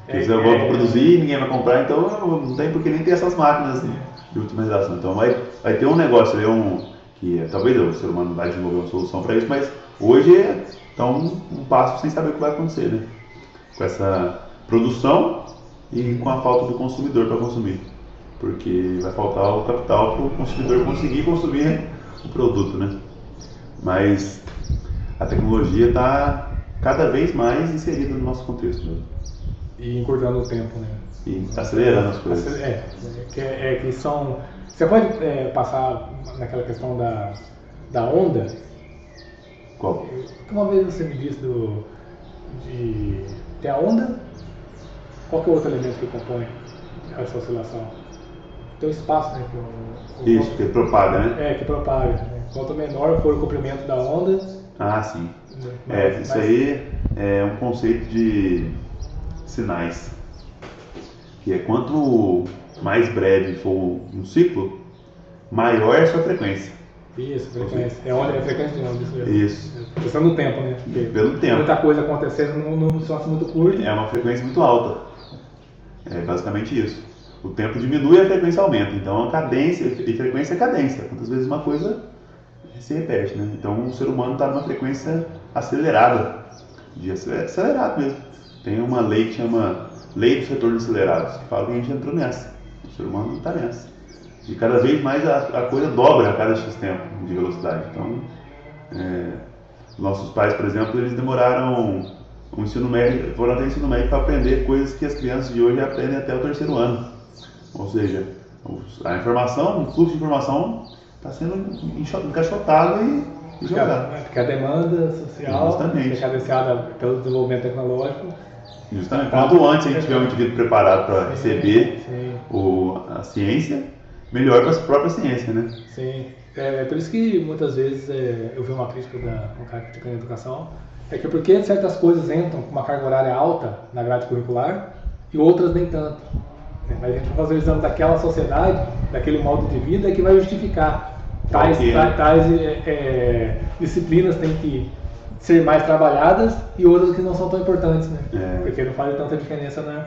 Porque se eu vou produzir e ninguém vai comprar, então não tem por que nem ter essas máquinas de última geração. Então vai ter um negócio ali, que talvez o ser humano vai desenvolver uma solução para isso, mas hoje está um passo sem saber o que vai acontecer, né? Com essa produção e com a falta do consumidor para consumir. Porque vai faltar o capital para o consumidor conseguir consumir o produto, né? Mas a tecnologia está cada vez mais inserida no nosso contexto, né? E encurtando o tempo, né? E acelerando as coisas. Que são... Você pode passar naquela questão da onda? Qual? Uma vez você me disse tem a onda, qual que é o outro elemento que compõe essa oscilação? Tem o espaço, né? Isso, que propaga, né? Que propaga. Né? Quanto menor for o comprimento da onda... Ah, sim. Isso aí é um conceito de sinais. Que é quanto mais breve for um ciclo, maior é a sua frequência. Isso, frequência. É frequência de onda, isso mesmo. Isso. Questão do tempo, né? Porque pelo tempo. Muita coisa acontecendo num espaço muito curto. É uma frequência muito alta. É basicamente isso. O tempo diminui e a frequência aumenta. Então a cadência, e frequência é cadência. Quantas vezes uma coisa se repete, né? Então o ser humano está numa frequência acelerada. Acelerado mesmo. Tem uma lei que chama Lei dos Retornos Acelerados, que fala que a gente entrou nessa. O ser humano está nessa. E cada vez mais a coisa dobra a cada X tempo de velocidade. Então, nossos pais, por exemplo, eles demoraram o ensino médio, foram até o ensino médio para aprender coisas que as crianças de hoje aprendem até o terceiro ano. Ou seja, a informação, o fluxo de informação está sendo encaixotado e jogado. Porque a demanda social é cadenciada pelo desenvolvimento tecnológico. Justamente. Quanto antes a gente tiver um indivíduo preparado para receber a ciência, melhor para a própria ciência, né? Sim. É por isso que muitas vezes eu vi uma crítica um cara criticando a educação, que porque certas coisas entram com uma carga horária alta na grade curricular e outras nem tanto. Mas a gente vai fazer o exame daquela sociedade, daquele modo de vida que vai justificar. Tais disciplinas têm que ser mais trabalhadas e outras que não são tão importantes, né? Porque não faz tanta diferença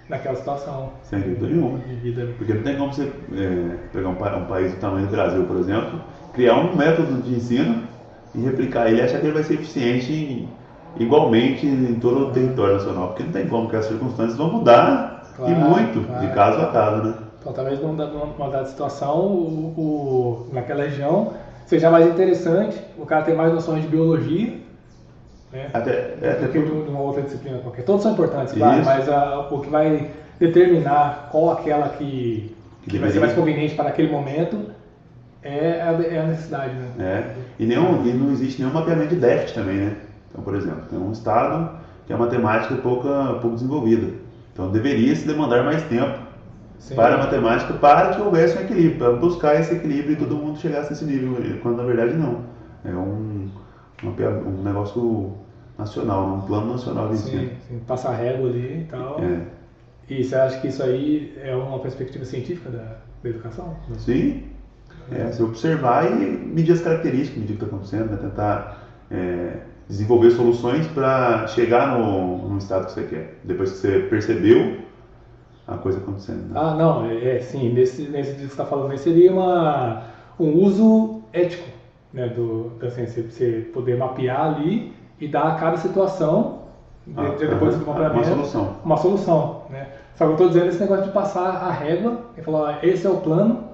naquela situação. Sem dúvida nenhuma. De vida. Porque não tem como você pegar um país do tamanho do Brasil, por exemplo, criar um método de ensino e replicar ele e achar que ele vai ser eficiente igualmente em todo o território nacional. Porque não tem como, porque as circunstâncias vão mudar e muito, de caso a caso, né? Então, talvez numa dada situação, naquela região, seja mais interessante o cara ter mais noções de biologia, né? Até do que de uma outra disciplina qualquer. Todos são importantes, claro, mas o que vai determinar qual aquela que vai ser mais conveniente para aquele momento é a necessidade, né? E não existe nenhum mapeamento de déficit também, né? Então, por exemplo, tem um estado que a matemática é pouco desenvolvida. Então deveria se demandar mais tempo Sim. para a matemática para que houvesse um equilíbrio, para buscar esse equilíbrio e todo mundo chegasse nesse nível, quando na verdade não. É um negócio nacional, um plano nacional de ensino. Sim, passar régua ali e tal. É. E você acha que isso aí é uma perspectiva científica da educação? Sim, se observar e medir as características, medir o que está acontecendo, né? Tentar desenvolver soluções para chegar no estado que você quer. Depois que você percebeu a coisa acontecendo. Né? Ah, não, sim, nesse que você está falando aí seria um uso ético, né, da ciência, você poder mapear ali e dar a cada situação, depois do mapeamento, uma solução. Né? Só que eu estou dizendo esse negócio de passar a régua e falar, esse é o plano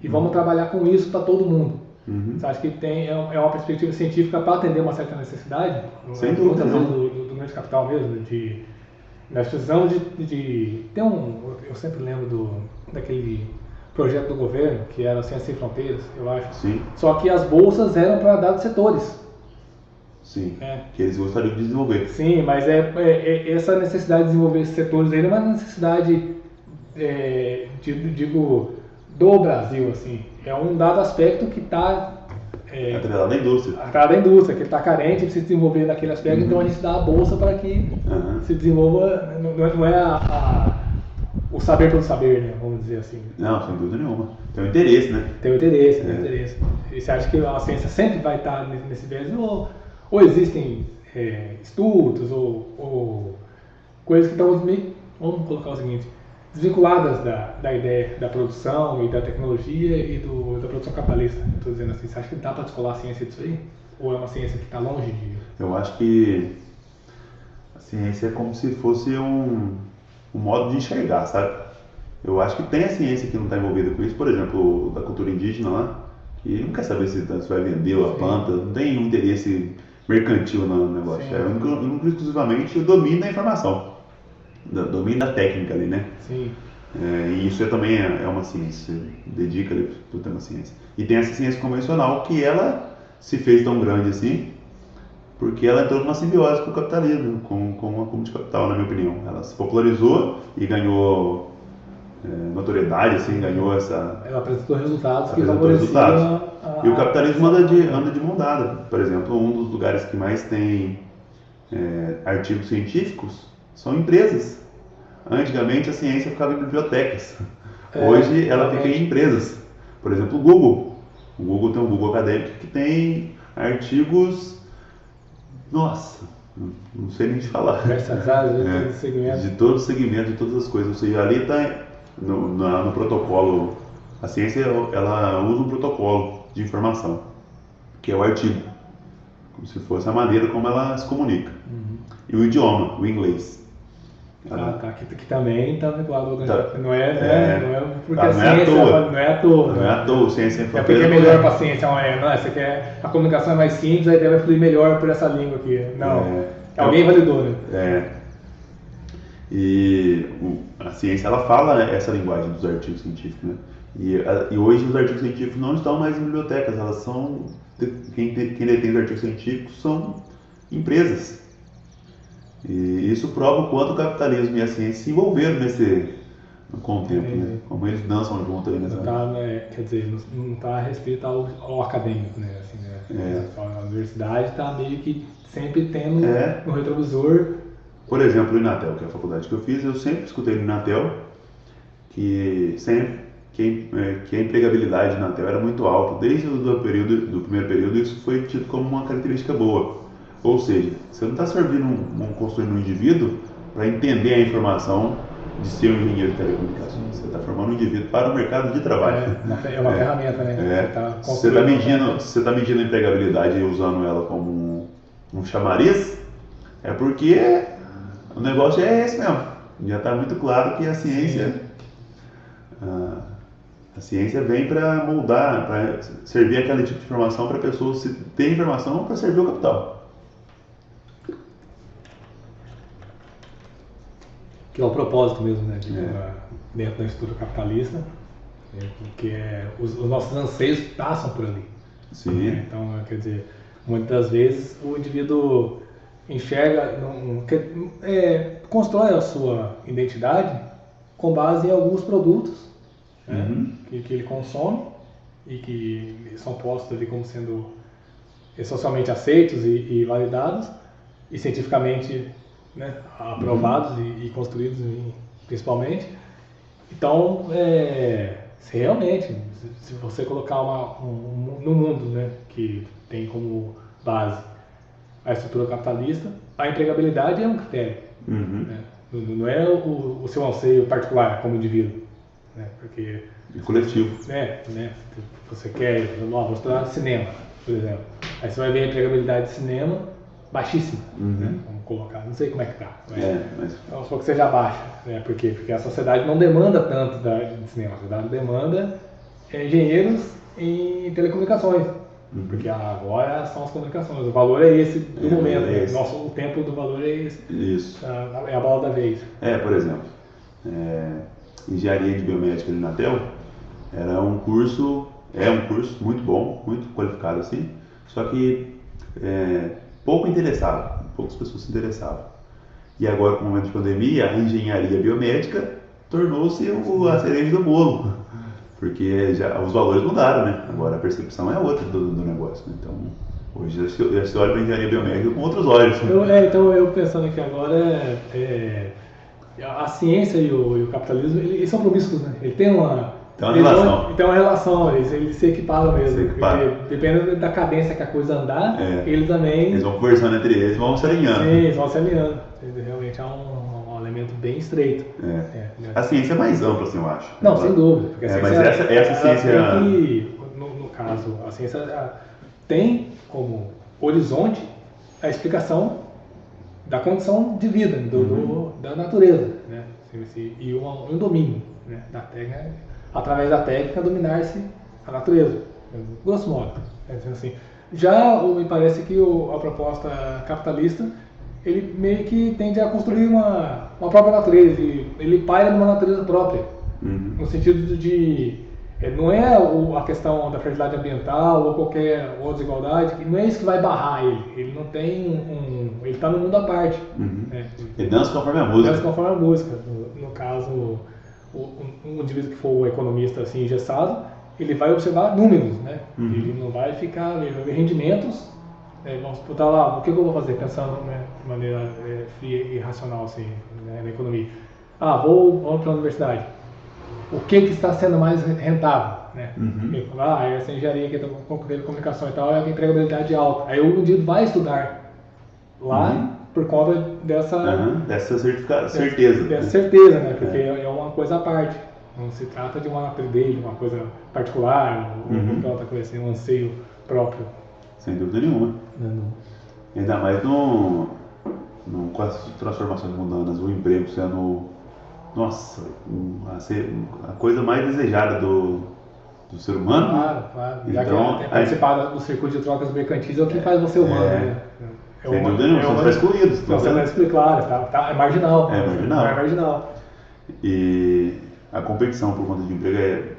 e vamos trabalhar com isso para todo mundo. Você acha que é uma perspectiva científica para atender uma certa necessidade? Sem dúvida, muitas vezes do grande capital mesmo, nós precisamos de ter eu sempre lembro daquele projeto do governo, que era Ciência Sem Fronteiras, eu acho. Sim. Só que as bolsas eram para dados setores. Sim, que eles gostariam de desenvolver. Sim, mas essa necessidade de desenvolver esses setores aí é uma necessidade, digo, do Brasil, assim. É um dado aspecto que está... atrelado à indústria. Atrelado à indústria, que está carente, precisa se desenvolver naquele aspecto, então a gente dá a bolsa para que se desenvolva, não é o saber pelo saber, né, vamos dizer assim. Não, sem dúvida nenhuma. Tem um interesse, né? Tem um interesse. E você acha que a ciência sempre vai estar nesse viés, ou existem estudos, ou coisas que estão meio, vamos colocar o seguinte, desvinculadas da ideia da produção e da tecnologia e da produção capitalista. Estou dizendo assim, você acha que dá para descolar a ciência disso aí? Ou é uma ciência que está longe de... Eu acho que a ciência é como se fosse um modo de enxergar, sabe? Eu acho que tem a ciência que não está envolvida com isso, por exemplo, da cultura indígena lá, que não quer saber se vai vender a planta, não tem um interesse mercantil no negócio. Sim. É único exclusivamente o domínio da informação, domínio da técnica ali, né? Sim. E isso também é uma ciência, dedica ali para o tema ciência. E tem essa ciência convencional que ela se fez tão grande assim, porque ela entrou numa simbiose com o capitalismo, com a comum de capital, na minha opinião. Ela se popularizou e ganhou notoriedade, assim, ganhou essa... Ela apresentou resultados que favoreciam E o capitalismo anda de mão dada. Por exemplo, um dos lugares que mais tem artigos científicos são empresas. Antigamente a ciência ficava em bibliotecas. Hoje ela fica em empresas. Por exemplo, o Google. O Google tem um Google Acadêmico que tem artigos... Nossa, não sei nem te falar. De todos os segmentos, de todas as coisas. Ou seja, ali está no protocolo. A ciência ela usa um protocolo de informação, que é o artigo, como se fosse a maneira como ela se comunica. E o idioma, o inglês. Que também está vinculado ao não é porque a ciência não é à toa. Não é à toa, ciência sem fronteiras. É porque é melhor para a ciência, você quer a comunicação é mais simples, a ideia vai fluir melhor por essa língua aqui. Não, alguém validou, né? E a ciência ela fala essa linguagem dos artigos científicos, né? E hoje os artigos científicos não estão mais em bibliotecas, elas são quem detém os artigos científicos são empresas. E isso prova o quanto o capitalismo e a ciência se envolveram com o tempo, né? Como eles dançam junto aí nessa... Quer dizer, não está restrito ao acadêmico, né? Assim, né? A universidade está meio que sempre tendo no retrovisor. Por exemplo, o Inatel, que é a faculdade que eu fiz, eu sempre escutei no Inatel que a empregabilidade na Inatel era muito alta. Desde o primeiro período, isso foi tido como uma característica boa. Ou seja, você não está construindo um indivíduo para entender a informação de ser um engenheiro de telecomunicações. Você está formando um indivíduo para o mercado de trabalho. É uma ferramenta, né? Você está medindo a empregabilidade e usando ela como um chamariz, é porque o negócio é esse mesmo. Já está muito claro que a ciência... A ciência vem para moldar, para servir aquele tipo de informação para a pessoa ter informação para servir o capital. Que é o propósito mesmo, né? Dentro da estrutura capitalista, porque os nossos anseios passam por ali. Sim. Então, quer dizer, muitas das vezes o indivíduo enxerga, constrói a sua identidade com base em alguns produtos, né, Uhum. que ele consome e que são postos ali como sendo socialmente aceitos e validados e cientificamente, né, aprovados e construídos principalmente. Então, se realmente, se você colocar no mundo, né, que tem como base a estrutura capitalista, a empregabilidade é um critério. Uhum. Né? Não é o seu anseio particular como indivíduo. Né? Porque E coletivo. né, você quer, vou estudar cinema, por exemplo. Aí você vai ver a empregabilidade de cinema baixíssima. Né? Vamos colocar, não sei como é que tá. Mas... Vamos supor que seja baixa. Né? Por quê? Porque a sociedade não demanda tanto de cinema. A sociedade demanda engenheiros em telecomunicações. Porque agora são as comunicações. O valor é esse do momento. É esse. O tempo do valor é esse. Isso. É a bola da vez. Por exemplo, engenharia de biomédica ali na TEL era um curso, é um curso muito bom, muito qualificado assim, só que pouco interessado, poucas pessoas se interessavam. E agora, com o momento de pandemia, a engenharia biomédica tornou-se a cereja do bolo, porque já os valores mudaram, né? Agora a percepção é outra do negócio, né? Então, hoje já se olha para a engenharia biomédica com outros olhos. Então, eu pensando aqui agora, a ciência e o capitalismo, eles são promíscuos, né? Ele tem uma relação. Tem uma relação, eles se equiparam mesmo. Porque dependendo da cadência que a coisa andar, eles também... Eles vão conversando entre eles, vão se alinhando. Sim, eles vão se alinhando. Realmente é um elemento bem estreito. A ciência é mais ampla, assim, eu acho. Não, sem dúvida. Porque a ciência, mas essa ciência... Tem que, no caso, a ciência tem como horizonte a explicação da condição de vida, da natureza, né? E um domínio, né? Da técnica, através da técnica, dominar-se a natureza, grosso modo. Assim. Já me parece que a proposta capitalista, ele meio que tende a construir uma própria natureza, ele paira numa natureza própria, no sentido de não é a questão da fragilidade ambiental ou qualquer outra desigualdade, não é isso que vai barrar ele não tem ele está no mundo à parte. Né? Ele dança conforme a música. Dança conforme a música. No caso, um indivíduo que for um economista assim, engessado, ele vai observar números, né? Ele não vai ficar, ele vai ver rendimentos, vamos botar lá, o que eu vou fazer, pensando, né, de maneira fria e racional assim, né, na economia. Vamos para a universidade. O que está sendo mais rentável, né? Essa engenharia que com comunicação e tal é a empregabilidade alta. Aí o indivíduo vai estudar lá por conta dessa certeza. Dessa certeza, né? Porque é uma coisa à parte. Não se trata de uma dele, uma coisa particular, ou qualquer outra coisa assim, um anseio próprio. Sem dúvida nenhuma. Ainda mais com as transformações mundanas, o emprego sendo, nossa, a coisa mais desejada do ser humano. Claro. Então, Já que participar do circuito de trocas mercantis é o que faz você humano, né? Sem dúvida nenhuma, você está excluído. Você está excluído, claro, é marginal. É marginal. Marginal. E a competição por conta de emprego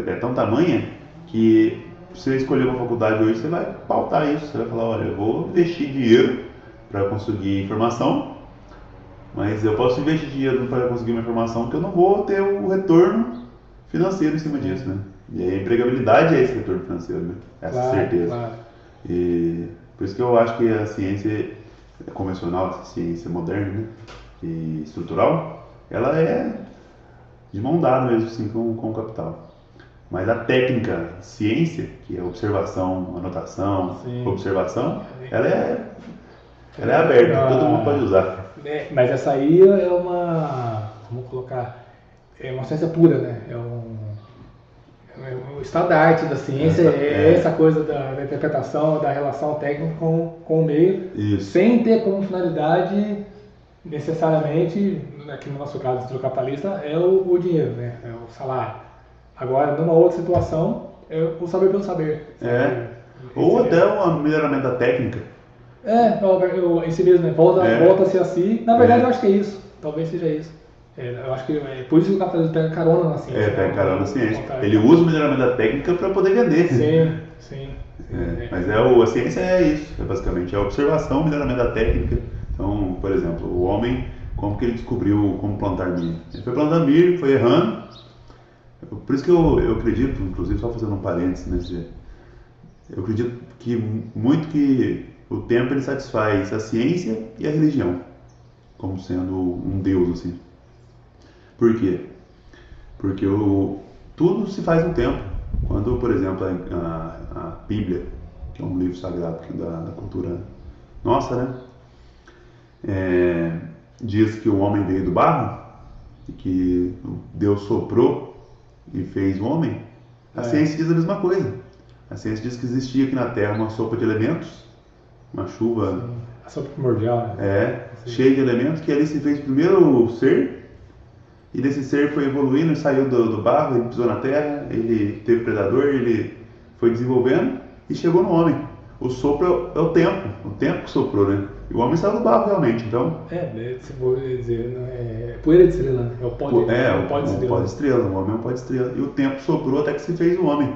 é tão tamanha que você escolher uma faculdade hoje, você vai pautar isso. Você vai falar, olha, eu vou investir dinheiro para conseguir informação, mas eu posso investir dinheiro para conseguir uma informação que eu não vou ter o retorno financeiro em cima disso, né? E a empregabilidade é esse retorno financeiro, né? Essa certeza. Claro. E por isso que eu acho que a ciência convencional, a ciência moderna, né, e estrutural, ela é de mão dada mesmo assim, com o capital. Mas a técnica ciência, que é observação, anotação, observação, ela é aberta, todo mundo pode usar. Mas essa aí é vamos colocar, é uma ciência pura, né? O estado da arte da ciência essa coisa da interpretação, da relação técnica com o meio, sem ter como finalidade necessariamente, aqui no nosso caso, do capitalista, é o dinheiro, né? É o salário. Agora, numa outra situação, é o saber pelo saber. Ou até o melhoramento da técnica. Esse mesmo, né? Volta-se a si. Na verdade, eu acho que é isso. Talvez seja isso. Eu acho que é por isso que o capitalismo pega carona na ciência. Pega carona na ciência. Ele usa o melhoramento da técnica para poder vender. Sim. Mas a ciência é isso. Basicamente, a observação, o melhoramento da técnica. Então, por exemplo, o homem como que ele descobriu como plantar milho. Ele foi plantando milho, foi errando. Por isso que eu acredito, inclusive só fazendo um parênteses, eu acredito que muito que o tempo ele satisfaz a ciência e a religião, como sendo um Deus, assim. Por quê? Porque tudo se faz no tempo. Quando, por exemplo, a Bíblia, que é um livro sagrado da cultura nossa, né? Diz que o homem veio do barro e que Deus soprou e fez o homem. A ciência diz a mesma coisa. A ciência diz que existia aqui na Terra uma sopa de elementos, uma chuva. Sim. A sopa primordial, né? Cheia de elementos, que ali se fez o primeiro ser, e desse ser foi evoluindo, saiu do barro, ele pisou na terra, ele teve predador, ele foi desenvolvendo e chegou no homem. O sopro é o tempo que soprou, né? E o homem saiu do barro realmente, então. Se for dizer, não é poeira de estrela, né? É o pó de estrela. O pó de estrela, o homem é um pó de estrela. E o tempo soprou até que se fez o homem.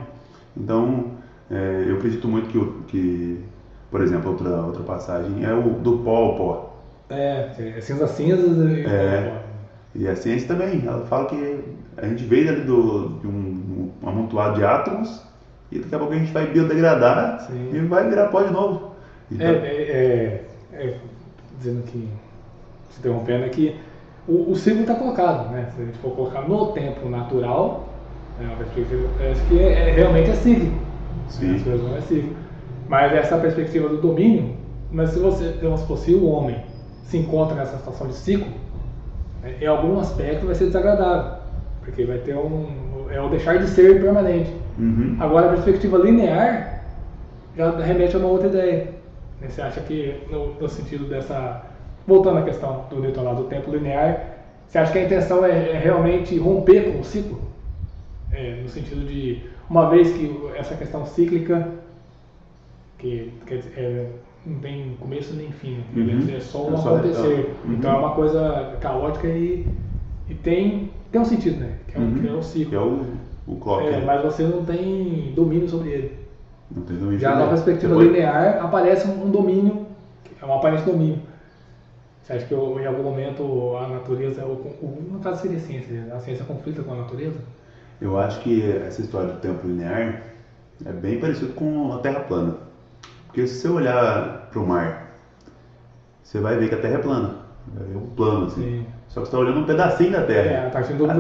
Então, eu acredito muito que por exemplo, outra passagem é o do pó ao pó. Cinza e pó. E a ciência também, ela fala que a gente veio ali de um amontoado de átomos e daqui a pouco a gente vai biodegradar e vai virar pó de novo. Então, dizendo que, se interrompendo aqui, o ciclo está colocado, né? Se a gente for colocar no tempo natural, uma perspectiva, acho que realmente é cíclico. Sim. As coisas não é cíclico. Mas essa perspectiva do domínio, mas se o homem se encontra nessa situação de ciclo, em algum aspecto vai ser desagradável, porque vai ter o deixar de ser permanente. Uhum. Agora a perspectiva linear já remete a uma outra ideia. Você acha que no sentido dessa, voltando à questão do Newton lá do tempo linear, você acha que a intenção é realmente romper com o ciclo? No sentido de, uma vez que essa questão cíclica, que quer dizer, não tem começo nem fim, é só um acontecer. Então é uma coisa caótica e tem um sentido, né? Que é o ciclo. Que é o clock. Mas você não tem domínio sobre ele. Não tem domínio. Já na perspectiva linear aparece um domínio, um aparente domínio. Você acha que em algum momento a natureza, no caso seria a ciência conflita com a natureza? Eu acho que essa história do tempo linear é bem parecido com a Terra plana. Porque se você olhar para o mar, você vai ver que a Terra é plana. Vai ver um plano assim. Sim. Só que você está olhando um pedacinho da Terra. A partir da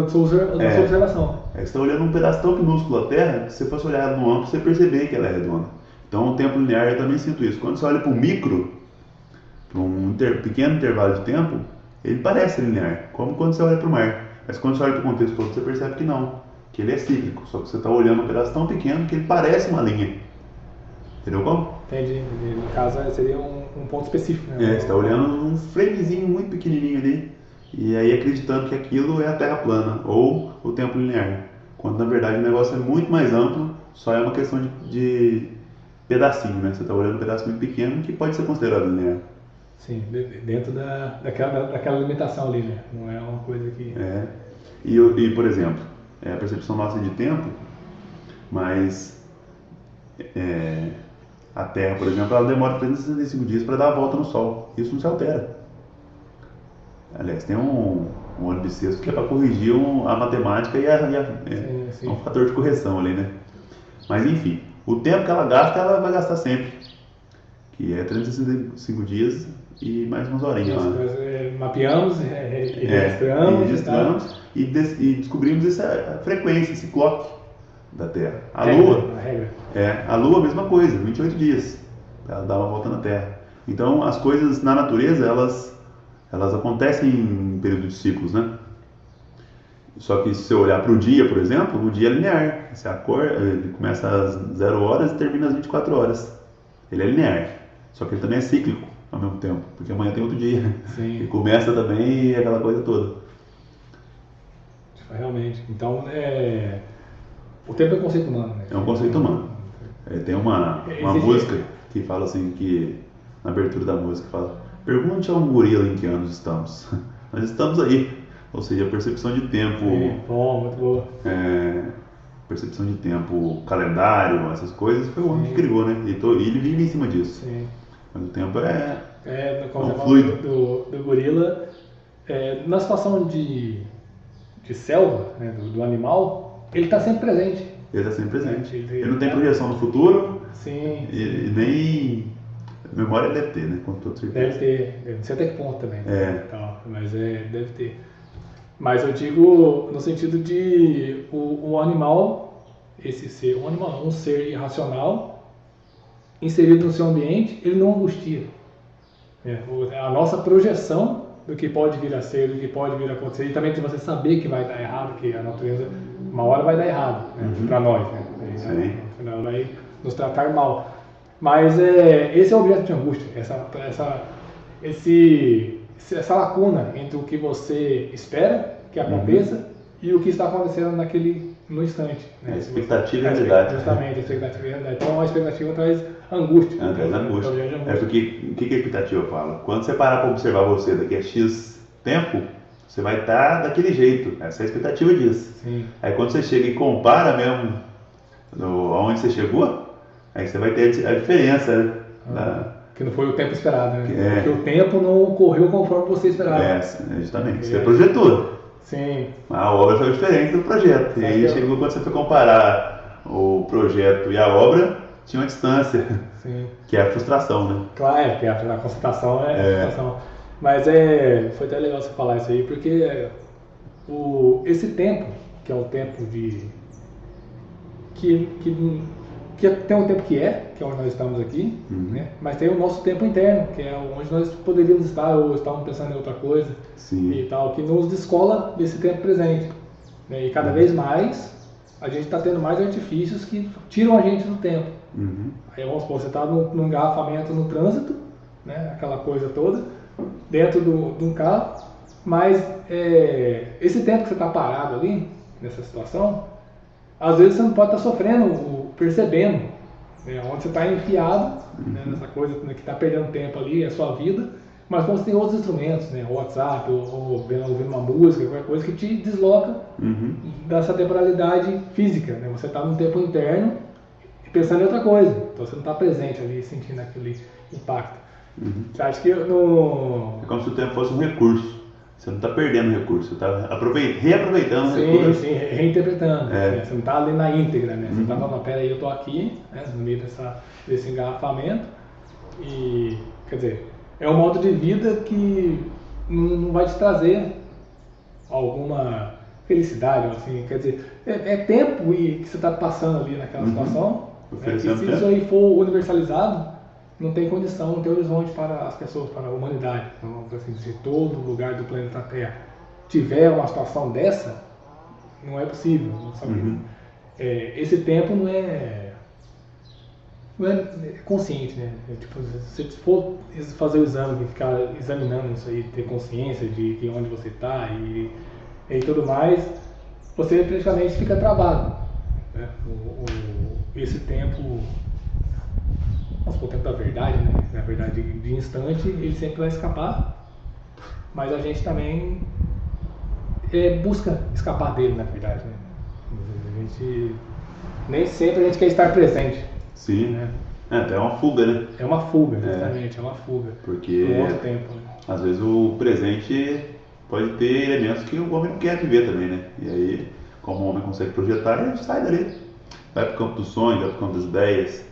sua observação. Você está olhando um pedaço tão minúsculo da Terra que se você fosse olhar no amplo, você perceber que ela é redonda. Então o tempo linear, eu também sinto isso. Quando você olha para o micro, para um pequeno intervalo de tempo, ele parece linear, como quando você olha para o mar. Mas quando você olha para o contexto todo, você percebe que não, que ele é cíclico. Só que você está olhando um pedaço tão pequeno que ele parece uma linha. Entendeu como? Entendi. No caso, seria um ponto específico, né? Você está olhando um framezinho muito pequenininho ali, e aí acreditando que aquilo é a Terra plana, ou o tempo linear. Quando na verdade o negócio é muito mais amplo, só é uma questão de pedacinho, né? Você está olhando um pedaço muito pequeno que pode ser considerado linear. Sim, dentro daquela limitação ali, né? Não é uma coisa que... E por exemplo, a percepção nossa de tempo, mas a Terra, por exemplo, ela demora 365 dias para dar a volta no Sol. Isso não se altera. Aliás, tem um ônibus bissexto que é para corrigir a matemática sim. É um fator de correção ali, né? Mas enfim, o tempo que ela gasta, ela vai gastar sempre. Que é 365 dias e mais umas horinhas lá. Nós mapeamos, registramos e descobrimos essa frequência, esse clock da Terra. A Lua, a mesma coisa, 28 dias. Ela dá uma volta na Terra. Então, as coisas na natureza, elas acontecem em período de ciclos, né? Só que se você olhar para o dia, por exemplo, o dia é linear. Você acorda, ele começa às 0 horas e termina às 24 horas. Ele é linear. Só que ele também é cíclico ao mesmo tempo, porque amanhã tem outro dia. Sim. E começa também aquela coisa toda. Realmente. Então, o tempo é um conceito humano, né? É um conceito humano. Tem uma música que fala assim, que na abertura da música fala: pergunte a um gorila em que anos estamos. Nós estamos aí. Ou seja, a percepção de tempo. Sim, bom, muito boa. Percepção de tempo, calendário, essas coisas, foi o homem que criou, né? E ele vive em cima disso. Sim. Mas o tempo quando você fluido. Do gorila, Na situação de selva, né, do animal, ele está sempre presente. Ele está sempre presente. Ele Ele não tem projeção no futuro. Sim. E nem memória ele deve ter, né? Com toda certeza. Deve ter. Não sei até que ponto também. É. Mas deve ter. Mas eu digo no sentido de o animal, esse ser, um ser irracional, inserido no seu ambiente, ele não angustia. A nossa projeção do que pode vir a ser, do que pode vir a acontecer, e também de você saber que vai dar errado, que a natureza uma hora vai dar errado, né? Para nós, né? Ela vai nos tratar mal. Mas esse é o objeto de angústia, essa lacuna entre o que você espera que aconteça e o que está acontecendo no instante. Né? A expectativa e a realidade. Justamente, a expectativa e a realidade. Então a expectativa traz angústia. Traz angústia. É porque, o que a expectativa fala? Quando você parar para observar você daqui a X tempo, você vai estar daquele jeito. Essa é a expectativa disso. Sim. Aí quando você chega e compara mesmo aonde você chegou, aí você vai ter a diferença, né? Que não foi o tempo esperado, né? Porque o tempo não correu conforme você esperava. Justamente. Você projetou. Sim. A obra foi diferente do projeto. E aí chegou quando você foi comparar o projeto e a obra, tinha uma distância. Sim. Que é a frustração, né? Claro, que a constatação é a frustração. Mas foi até legal você falar isso aí, porque esse tempo, que é o tempo que tem um tempo que é onde nós estamos aqui, né? Mas tem o nosso tempo interno, que é onde nós poderíamos estar ou estávamos pensando em outra coisa. Sim. E tal, que nos descola desse tempo presente, né? E cada vez mais a gente está tendo mais artifícios que tiram a gente do tempo. Aí vamos supor, você está num engarrafamento no trânsito, né? Aquela coisa toda, dentro de um carro, mas esse tempo que você está parado ali, nessa situação, às vezes você não pode estar sofrendo, percebendo, né, onde você está enfiado, né, nessa coisa que está perdendo tempo ali, a sua vida, mas como você tem outros instrumentos, né, WhatsApp, ou ouvindo uma música, qualquer coisa que te desloca dessa temporalidade física, né, você está num tempo interno pensando em outra coisa, então você não está presente ali, sentindo aquele impacto. Você acha que É como se o tempo fosse um recurso. Você não está perdendo o recurso, você está reaproveitando o recurso. Sim, reinterpretando. Você não está ali na íntegra, né? Você está falando, peraí, eu estou aqui, né, no meio desse engarrafamento. E, quer dizer, é um modo de vida que não vai te trazer alguma felicidade, assim. Quer dizer, é tempo que você está passando ali naquela situação. Que se isso aí for universalizado, não tem condição, não tem horizonte para as pessoas, para a humanidade. Então, assim, se todo lugar do planeta Terra tiver uma situação dessa, não é possível. Sabe? Esse tempo não é consciente, né? Tipo, se você for fazer o exame, ficar examinando isso aí, ter consciência de onde você está e tudo mais, você praticamente fica travado, né? Esse tempo, o tempo da verdade, né? Na verdade, de instante, ele sempre vai escapar, mas a gente também busca escapar dele, na verdade, né? Nem sempre a gente quer estar presente. Sim, né? Até uma fuga, né? É uma fuga, justamente, é uma fuga. Porque por outro tempo, né? Às vezes o presente pode ter elementos que o homem não quer viver também, né? E aí, como o homem consegue projetar, ele sai dali. Vai para o campo dos sonhos, vai para o campo das ideias,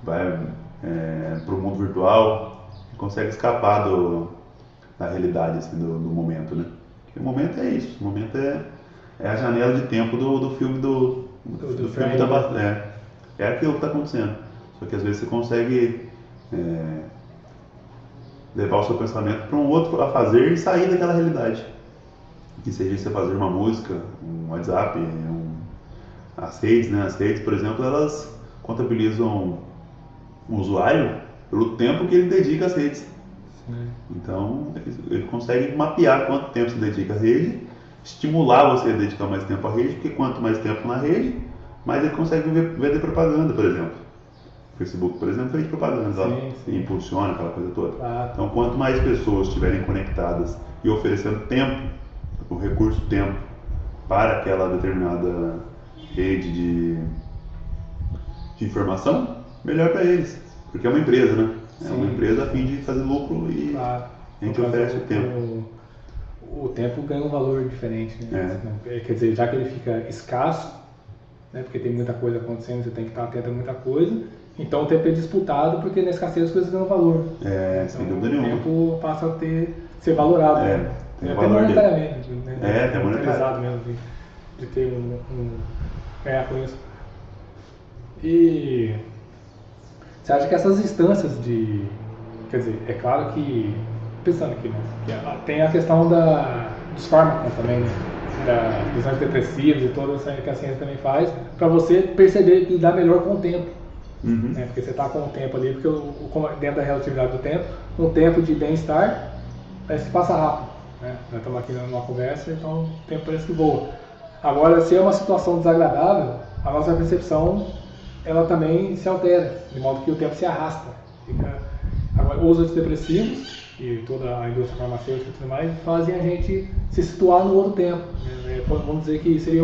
vai para o mundo virtual e consegue escapar da realidade assim, do momento, né? Porque o momento é isso, o momento é a janela de tempo do filme do filme da é aquilo que está acontecendo. Só que às vezes você consegue levar o seu pensamento para um outro a fazer e sair daquela realidade. Que seja você fazer uma música, um WhatsApp, as redes, né? As redes, por exemplo, elas contabilizam o usuário pelo tempo que ele dedica às redes. Então, ele consegue mapear quanto tempo você dedica à rede, estimular você a dedicar mais tempo à rede, porque quanto mais tempo na rede, mais ele consegue vender propaganda, por exemplo. O Facebook, por exemplo, vende propaganda, e impulsiona aquela coisa toda. Claro. Então, quanto mais pessoas estiverem conectadas e oferecendo tempo, o recurso tempo, para aquela determinada rede de informação, melhor para eles. Porque é uma empresa, né? É uma empresa a fim de fazer lucro e a gente oferece o tempo. o tempo ganha um valor diferente, né? Quer dizer, já que ele fica escasso, né, porque tem muita coisa acontecendo, você tem que estar atento a muita coisa, então o tempo é disputado porque na escassez as coisas ganham valor. Sem dúvida então, nenhuma. O tempo passa a ser valorado, né? Tem Até valor monetariamente, né? até monetarizado mesmo, de ter ganhar com isso. E você acha que essas instâncias quer dizer, é claro que, pensando aqui, né, que tem a questão dos fármacos também, né, dos antidepressivos e toda essa que a ciência também faz, para você perceber e lidar melhor com o tempo. Né, porque você está com o tempo ali, porque dentro da relatividade do tempo, um tempo de bem-estar parece que passa rápido. Né? Nós estamos aqui numa conversa, então o tempo parece que voa. Agora, se é uma situação desagradável, a nossa percepção ela também se altera, de modo que o tempo se arrasta. Agora, os antidepressivos e toda a indústria farmacêutica e tudo mais fazem a gente se situar no outro tempo. Vamos dizer que seria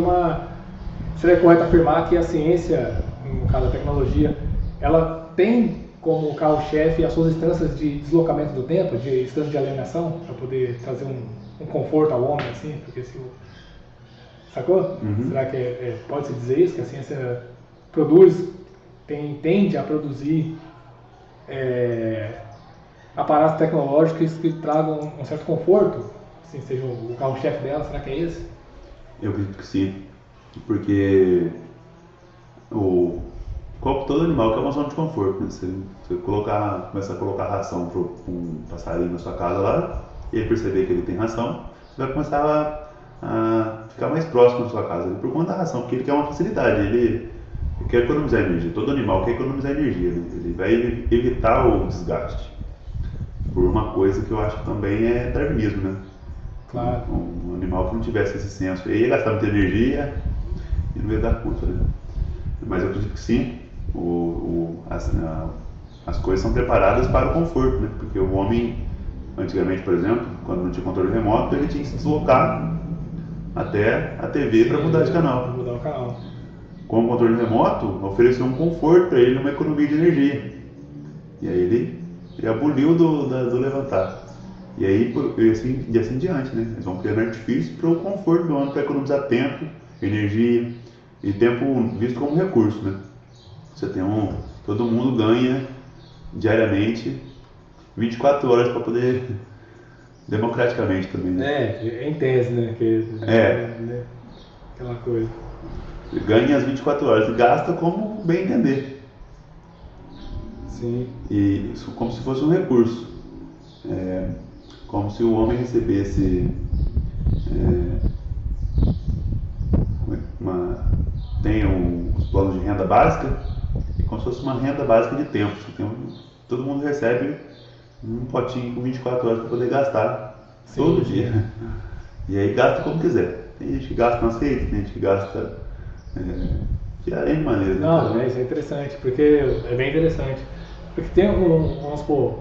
correto afirmar que a ciência, no caso da tecnologia, ela tem como carro-chefe as suas instâncias de deslocamento do tempo, de instâncias de alienação, para poder trazer um conforto ao homem, assim, porque se sacou? Será que pode-se dizer isso, que a ciência tende a produzir aparatos tecnológicos que tragam um certo conforto, assim, seja o carro-chefe dela, será que é esse? Eu acredito que sim, porque todo animal quer uma zona de conforto, né? Você começar a colocar ração para um passarinho na sua casa lá, e ele perceber que ele tem ração, você vai começar a ficar mais próximo da sua casa, por conta da ração, porque ele quer uma facilidade, ele quer economizar energia, todo animal quer economizar energia, né? Ele vai evitar o desgaste, por uma coisa que eu acho que também é darwinismo, né? Claro. Um animal que não tivesse esse senso, ele ia gastar muita energia e não ia dar conta, né? Mas eu acredito que sim, as coisas são preparadas para o conforto, né? Porque o homem, antigamente, por exemplo, quando não tinha controle remoto, ele tinha que se deslocar até a TV para mudar de canal. Para mudar o canal. Com o controle remoto, ofereceu um conforto para ele, uma economia de energia. E aí ele aboliu do levantar. E aí, assim em diante, né? Eles vão criando artifícios para o conforto do homem, para economizar tempo, energia, e tempo visto como recurso, né? Você tem todo mundo ganha diariamente 24 horas para poder, democraticamente também, né? Em tese, né? Né? Aquela coisa. Você ganha as 24 horas e gasta como bem entender. Sim. E isso como se fosse um recurso. Como se o homem recebesse tem os planos de renda básica, como se fosse uma renda básica de tempo. Todo mundo recebe um potinho com 24 horas para poder gastar todo dia. E aí gasta como quiser. Tem gente que gasta nas redes, tem gente que gasta de além de maneiras. Não, isso é interessante, porque é bem interessante. Porque tem vamos supor,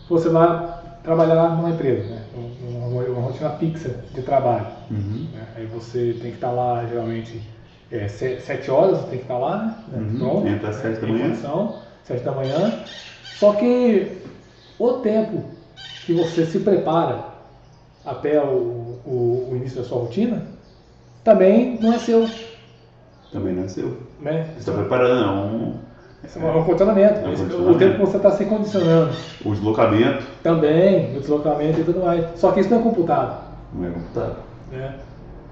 você vai trabalhar numa empresa, né? Uma rotina fixa de trabalho. Né? Aí você tem que estar lá, geralmente, 7 horas, você tem que estar lá, né? Pronto. Entra às 7 da manhã. 7 da manhã. Só que o tempo que você se prepara até o início da sua rotina também não é seu. Também não é seu. Né? Você está preparando, é um condicionamento. O tempo que você está se condicionando. O deslocamento. Também, o deslocamento e tudo mais. Só que isso não é computado. Não é computado. Né?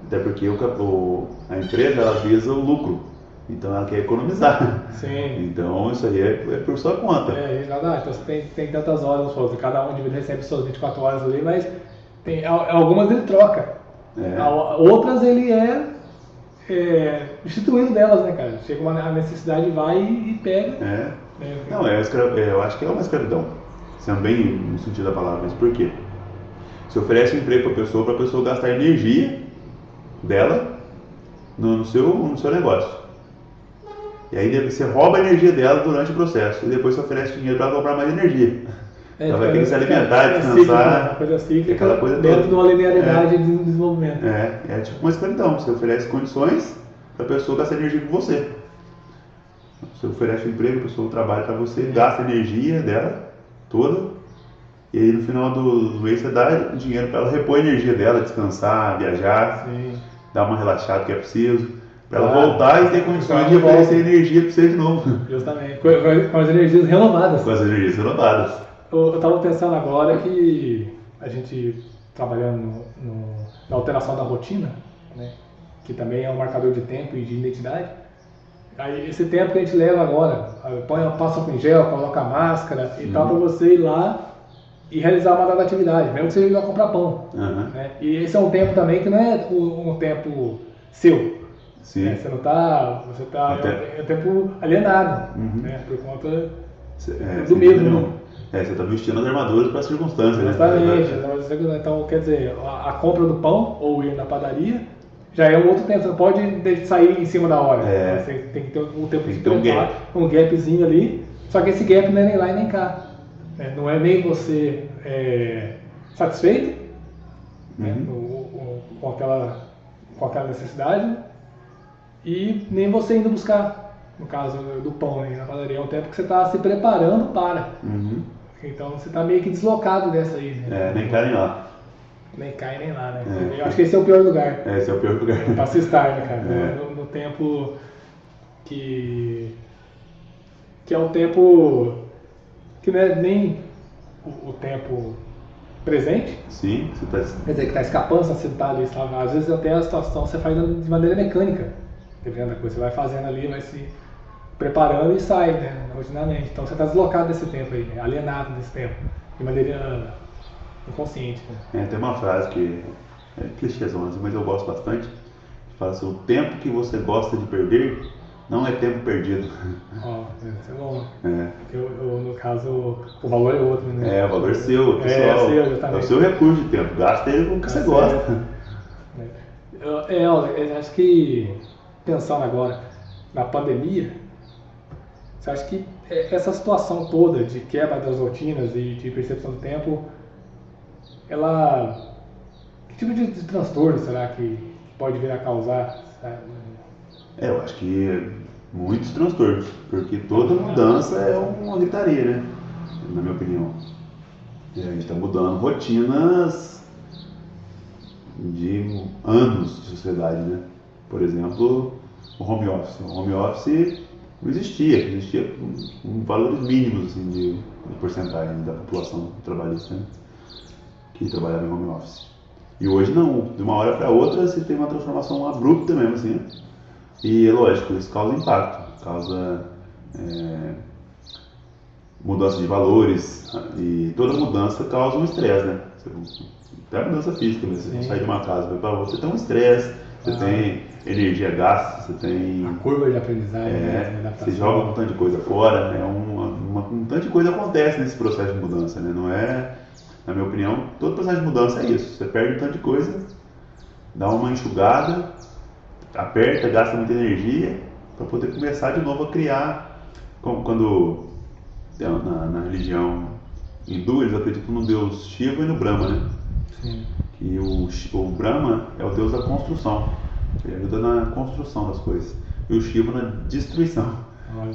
Até porque a empresa ela visa o lucro. Então ela quer economizar. Sim. Então isso aí é por sua conta. É verdade. Então você tem tantas horas, cada um recebe suas 24 horas ali, mas algumas ele troca. Outras ele instituindo delas, né, cara? Chega a necessidade, vai e pega. Não, eu acho que é uma escravidão, sendo bem no sentido da palavra, mas por quê? Você oferece um emprego para a pessoa gastar energia dela no seu negócio. E aí você rouba a energia dela durante o processo e depois você oferece dinheiro para ela comprar mais energia. Ela vai ter que se alimentar, descansar, uma coisa cíclica, aquela coisa dentro toda. de uma linearidade de desenvolvimento. É tipo uma escravidão. Você oferece condições para a pessoa gastar energia com você. Você oferece um emprego, a pessoa trabalha para você, gasta a energia dela toda E aí no final do mês você dá dinheiro para ela repor a energia dela, descansar, viajar, Sim. dar uma relaxada que é preciso, para ela Claro. voltar e ter condições de Volta. oferecer energia para você de novo. Justamente. Com as energias renovadas. Com as energias renovadas. Eu estava pensando agora que a gente trabalhando na alteração da rotina, né, que também é um marcador de tempo e de identidade. Aí esse tempo que a gente leva agora, passa com gel, coloca a máscara e tal, para você ir lá e realizar uma dada atividade, mesmo que você ir lá comprar pão. Né? E esse é um tempo também que não é um tempo seu. Sim. Né? Você tá é um tempo alienado, né? Por conta do medo. Né? Você está vestindo as armaduras para as circunstâncias. Exatamente. Né? Então, quer dizer, a compra do pão ou ir na padaria já é um outro tempo. Você não pode sair em cima da hora. Você tem que ter um tempo de preparo, um gapzinho ali. Só que esse gap não é nem lá e nem cá. Não é nem você satisfeito né, com aquela necessidade e nem você indo buscar, no caso do pão aí na padaria, é um tempo que você está se preparando para. Então você está meio que deslocado dessa aí. Né? Nem cá nem lá. Nem cá e nem lá, né? Eu acho que esse é o pior lugar. Esse é o pior lugar. Para se estar, né, cara? No tempo que é o tempo que não é nem o tempo presente. Sim, você tá... Quer dizer, que está escapando, você está ali, sabe? Às vezes até a situação você faz de maneira mecânica, dependendo da coisa. Você vai fazendo ali, vai se preparando e sai, né? Rotinamente. Então você está deslocado desse tempo aí, né? Alienado desse tempo, de maneira inconsciente. Né? Tem uma frase que é clichêzona, mas eu gosto bastante, que fala assim: o tempo que você gosta de perder não é tempo perdido. Isso é bom. Porque no caso, o valor é outro, né? O valor é seu, pessoal. É o seu recurso de tempo. Gasta ele com o que você gosta. Eu acho que, pensando agora na pandemia, você acha que essa situação toda de quebra das rotinas e de percepção do tempo, que tipo de transtorno será que pode vir a causar? Sabe? Eu acho que muitos transtornos, porque toda mudança é uma gritaria, né? Na minha opinião. A gente está mudando rotinas de anos de sociedade, né? Por exemplo, o home office. O home office não existia com valores mínimos assim, de porcentagem da população trabalhista, né? Que trabalhava em home office. E hoje não, de uma hora para outra você tem uma transformação abrupta mesmo assim. E é lógico, isso causa impacto, causa mudança de valores e toda mudança causa um estresse, né? Até a mudança física mesmo, você sai de uma casa para outra, você tem um estresse, você tem energia gasta, você tem... A curva de aprendizagem, você joga um tanto de coisa fora, né? Um tanto de coisa acontece nesse processo de mudança, né? Não é, na minha opinião, todo processo de mudança é isso, você perde um tanto de coisa, dá uma enxugada, aperta, gasta muita energia para poder começar de novo a criar. Quando na religião hindu eles acreditam no deus Shiva e no Brahma, né? Sim. E o Brahma é o deus da construção, ele ajuda na construção das coisas, e o Shiva na destruição.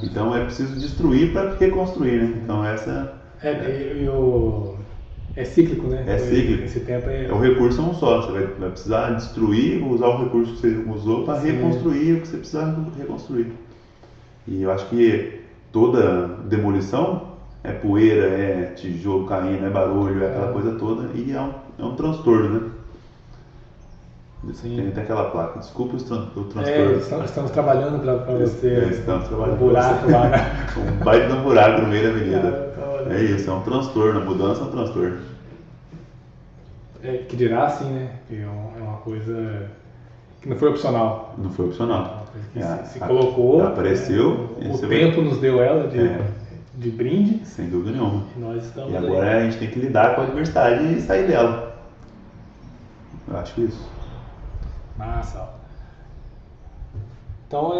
Então é preciso destruir para reconstruir, né? Então essa é cíclico, né? É cíclico. Esse tempo o recurso é um só. Você vai precisar destruir, usar o recurso que você usou para reconstruir o que você precisa reconstruir. E eu acho que toda demolição é poeira, é tijolo caindo, é barulho, é aquela coisa toda. E é um transtorno, né? Tem aquela placa. Desculpa o transtorno. Estamos trabalhando para você. Estamos trabalhando um buraco lá, né? Um baita de um buraco no meio da avenida. É isso, é um transtorno. A mudança é um transtorno. Que dirá assim, né? Que é uma coisa que não foi opcional. Não foi opcional. Se colocou. Apareceu. O tempo nos deu ela de brinde. Sem dúvida nenhuma. E agora a gente tem que lidar com a adversidade e sair dela. Eu acho isso. Massa. Então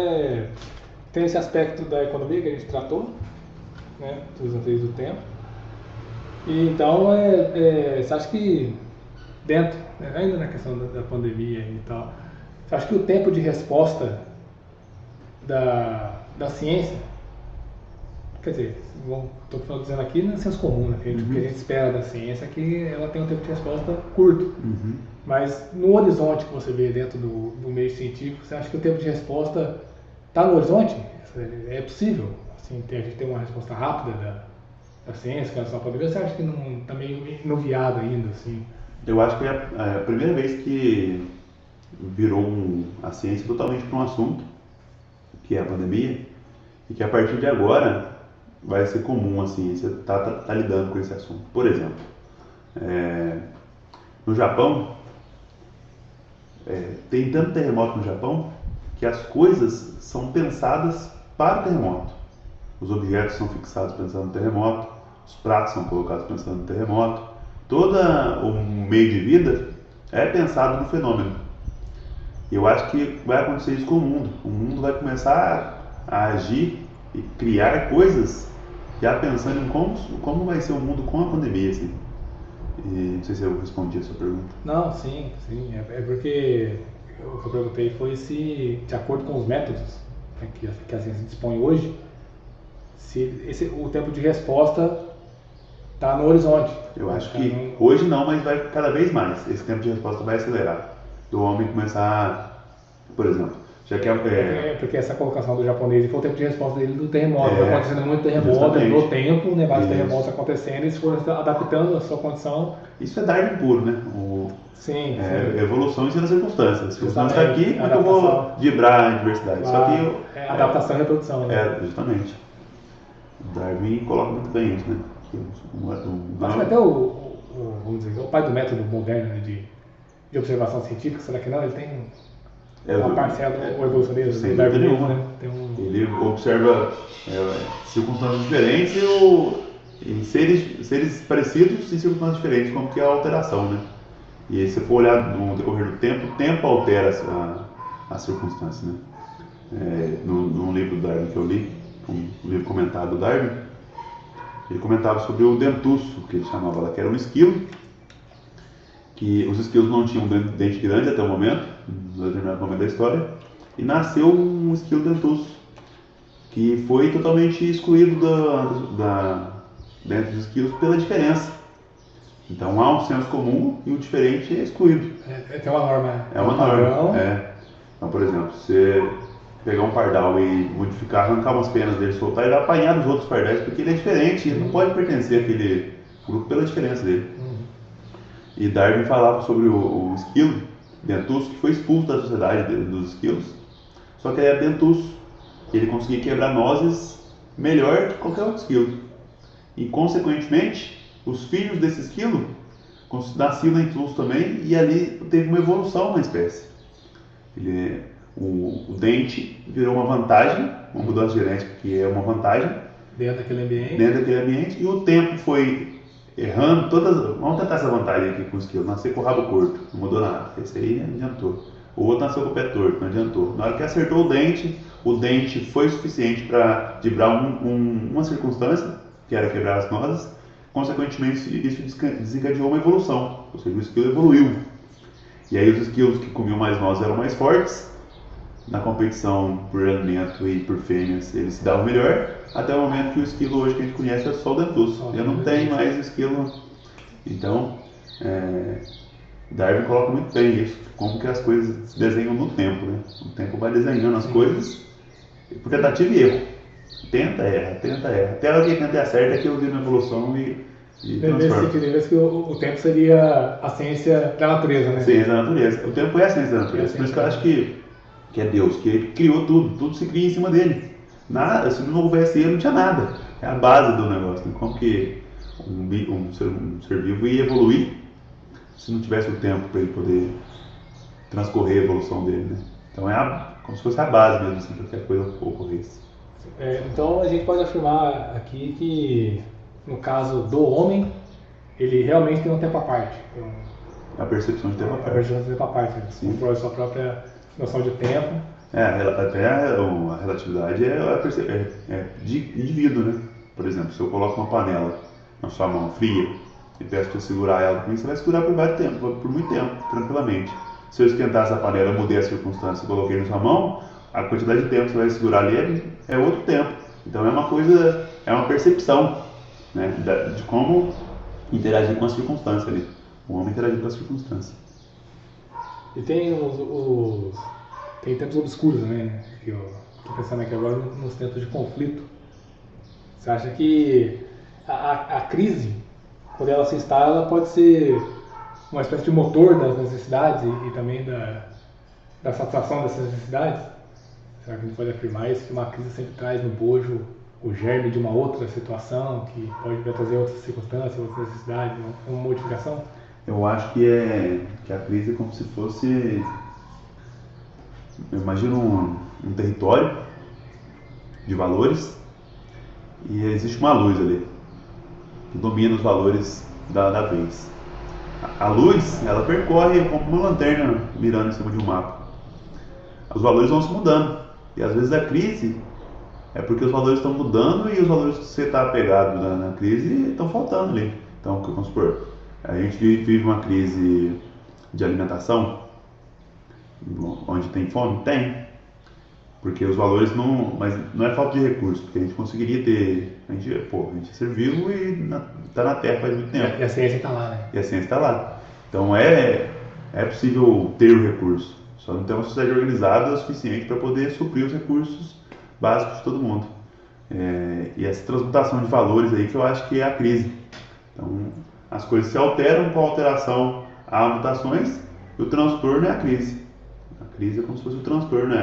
tem esse aspecto da economia que a gente tratou, né? Dos anteriores do tempo. E então você acha que dentro, ainda na questão da pandemia e tal, você acha que o tempo de resposta da ciência quer dizer, estou dizendo aqui no senso comum, né? O que a gente espera da ciência é que ela tem um tempo de resposta curto. Mas no horizonte que você vê dentro do meio científico, você acha que o tempo de resposta está no horizonte? É possível assim, a gente ter uma resposta rápida da ciência, que é só pandemia? Você acha que não está meio inoviado ainda? Assim? Eu acho que é a primeira vez que virou a ciência totalmente para um assunto, que é a pandemia, e que a partir de agora vai ser comum a ciência tá lidando com esse assunto. Por exemplo, no Japão, tem tanto terremoto no Japão que as coisas são pensadas para o terremoto. Os objetos são fixados pensando no terremoto, os pratos são colocados pensando no terremoto. Todo o meio de vida é pensado no fenômeno. E eu acho que vai acontecer isso com o mundo. O mundo vai começar a agir e criar coisas já pensando em como vai ser o mundo com a pandemia. Assim. E não sei se eu respondi a sua pergunta. Não, sim. É porque o que eu perguntei foi se, de acordo com os métodos, né, que a ciência dispõe hoje, se o tempo de resposta está no horizonte. Eu acho que hoje não, mas vai cada vez mais. Esse tempo de resposta vai acelerar. Do homem começar, por exemplo, já que porque essa colocação do japonês foi o tempo de resposta dele do terremoto. Vai acontecendo muito terremoto no tempo, né, vários terremotos acontecendo, e eles foram adaptando a sua condição. Isso é Darwin puro, né? Sim. Evolução em cima das circunstâncias. As circunstâncias estão aqui, como é que eu vou driblar a diversidade? Só que adaptação e reprodução, né? Justamente. Darwin coloca muito bem isso, né? Acho que até vamos dizer, o pai do método moderno, né, de observação científica, será que não? Ele tem uma parcela do evolucionismo, sem do Darwin, nenhuma, né? Ele observa circunstâncias diferentes e seres parecidos em circunstâncias diferentes, como que é a alteração, né? E aí, se você for olhar no decorrer do tempo, o tempo altera as circunstâncias, né? No livro do Darwin que eu li, um livro comentado do Darwin, ele comentava sobre o dentuço, que ele chamava lá, que era um esquilo, que os esquilos não tinham um dente grande até o momento, no determinado momento da história, e nasceu um esquilo dentuço, que foi totalmente excluído dentro dos esquilos pela diferença. Então há um senso comum e o diferente é excluído. Tem uma norma. É uma norma. Então, por exemplo, você pegar um pardal e modificar, arrancar umas penas dele, soltar, ele vai apanhar dos outros pardais porque ele é diferente, ele não pode pertencer àquele grupo pela diferença dele. E Darwin falava sobre o esquilo dentuço, que foi expulso da sociedade dos esquilos, só que ele era dentuço, ele conseguia quebrar nozes melhor que qualquer outro esquilo. E, consequentemente, os filhos desse esquilo nasciam dentuços também, e ali teve uma evolução na espécie. O dente virou uma vantagem, uma mudança genética que é uma vantagem dentro daquele ambiente, e o tempo foi errando vamos tentar essa vantagem aqui com o esquilo, nascer com o rabo curto, não mudou nada, esse aí não adiantou. O outro nasceu com o pé torto, não adiantou. Na hora que acertou o dente foi suficiente para driblar uma circunstância, que era quebrar as nozes, consequentemente isso desencadeou uma evolução, ou seja, o esquilo evoluiu. E aí os esquilos que comiam mais nozes eram mais fortes, na competição por alimento e por fêmeas eles se davam melhor, até o momento que o esquilo hoje que a gente conhece é só o dentuço. Já não tem mais esquilo. Então, Darwin coloca muito bem isso, como que as coisas se desenham no tempo, né? O tempo vai desenhando as coisas, por tentativa e erro. Tenta, erra. Até a hora que tenta e acerta é que eu vi uma evolução e transforma. Nesse que o tempo seria a ciência da natureza, né? Ciência da natureza. O tempo é a ciência da natureza. Por isso que eu acho que é Deus, que ele criou tudo se cria em cima dele. Nada, se não houvesse ele, não tinha nada. É a base do negócio. Né? Como que um ser vivo ia evoluir se não tivesse o tempo para ele poder transcorrer a evolução dele, né? Então como se fosse a base mesmo, assim, para que a coisa ocorresse. Então a gente pode afirmar aqui que, no caso do homem, ele realmente tem um tempo à parte. A percepção de tempo à parte. A percepção de tempo à parte. Ele controla a sua própria noção de tempo. Até a relatividade é de indivíduo, né? Por exemplo, se eu coloco uma panela na sua mão fria e peço para segurar ela comigo, você vai segurar por muito tempo, tranquilamente. Se eu esquentar essa panela, mudei a circunstância e coloquei na sua mão, a quantidade de tempo que você vai segurar ali é outro tempo. Então é uma coisa, é uma percepção, né, de como interagir com as circunstâncias ali. O homem interagir com as circunstâncias. E tem tem tempos obscuros também, né? Que eu tô pensando aqui agora nos tempos de conflito. Você acha que a crise, quando ela se instala, ela pode ser uma espécie de motor das necessidades e também da satisfação dessas necessidades? Será que a gente pode afirmar isso, que uma crise sempre traz no bojo o germe de uma outra situação, que pode trazer outras circunstâncias, outras necessidades, uma modificação? Eu acho que a crise é como se fosse, eu imagino um território de valores e existe uma luz ali que domina os valores da vez. A luz, ela percorre como uma lanterna mirando em cima de um mapa. Os valores vão se mudando e às vezes a crise é porque os valores estão mudando e os valores que você está apegado na crise estão faltando ali. Então, vamos supor, a gente vive uma crise de alimentação, onde tem fome? Tem. Porque os valores não... Mas não é falta de recursos, porque a gente conseguiria ter... A gente serviu e está na Terra faz muito tempo. E a ciência está lá, né? E a ciência está lá. Então é possível ter o recurso. Só não tem uma sociedade organizada o suficiente para poder suprir os recursos básicos de todo mundo. E essa transmutação de valores aí que eu acho que é a crise. Então, as coisas se alteram, com a alteração há mutações, e o transtorno é a crise. A crise é como se fosse o transtorno,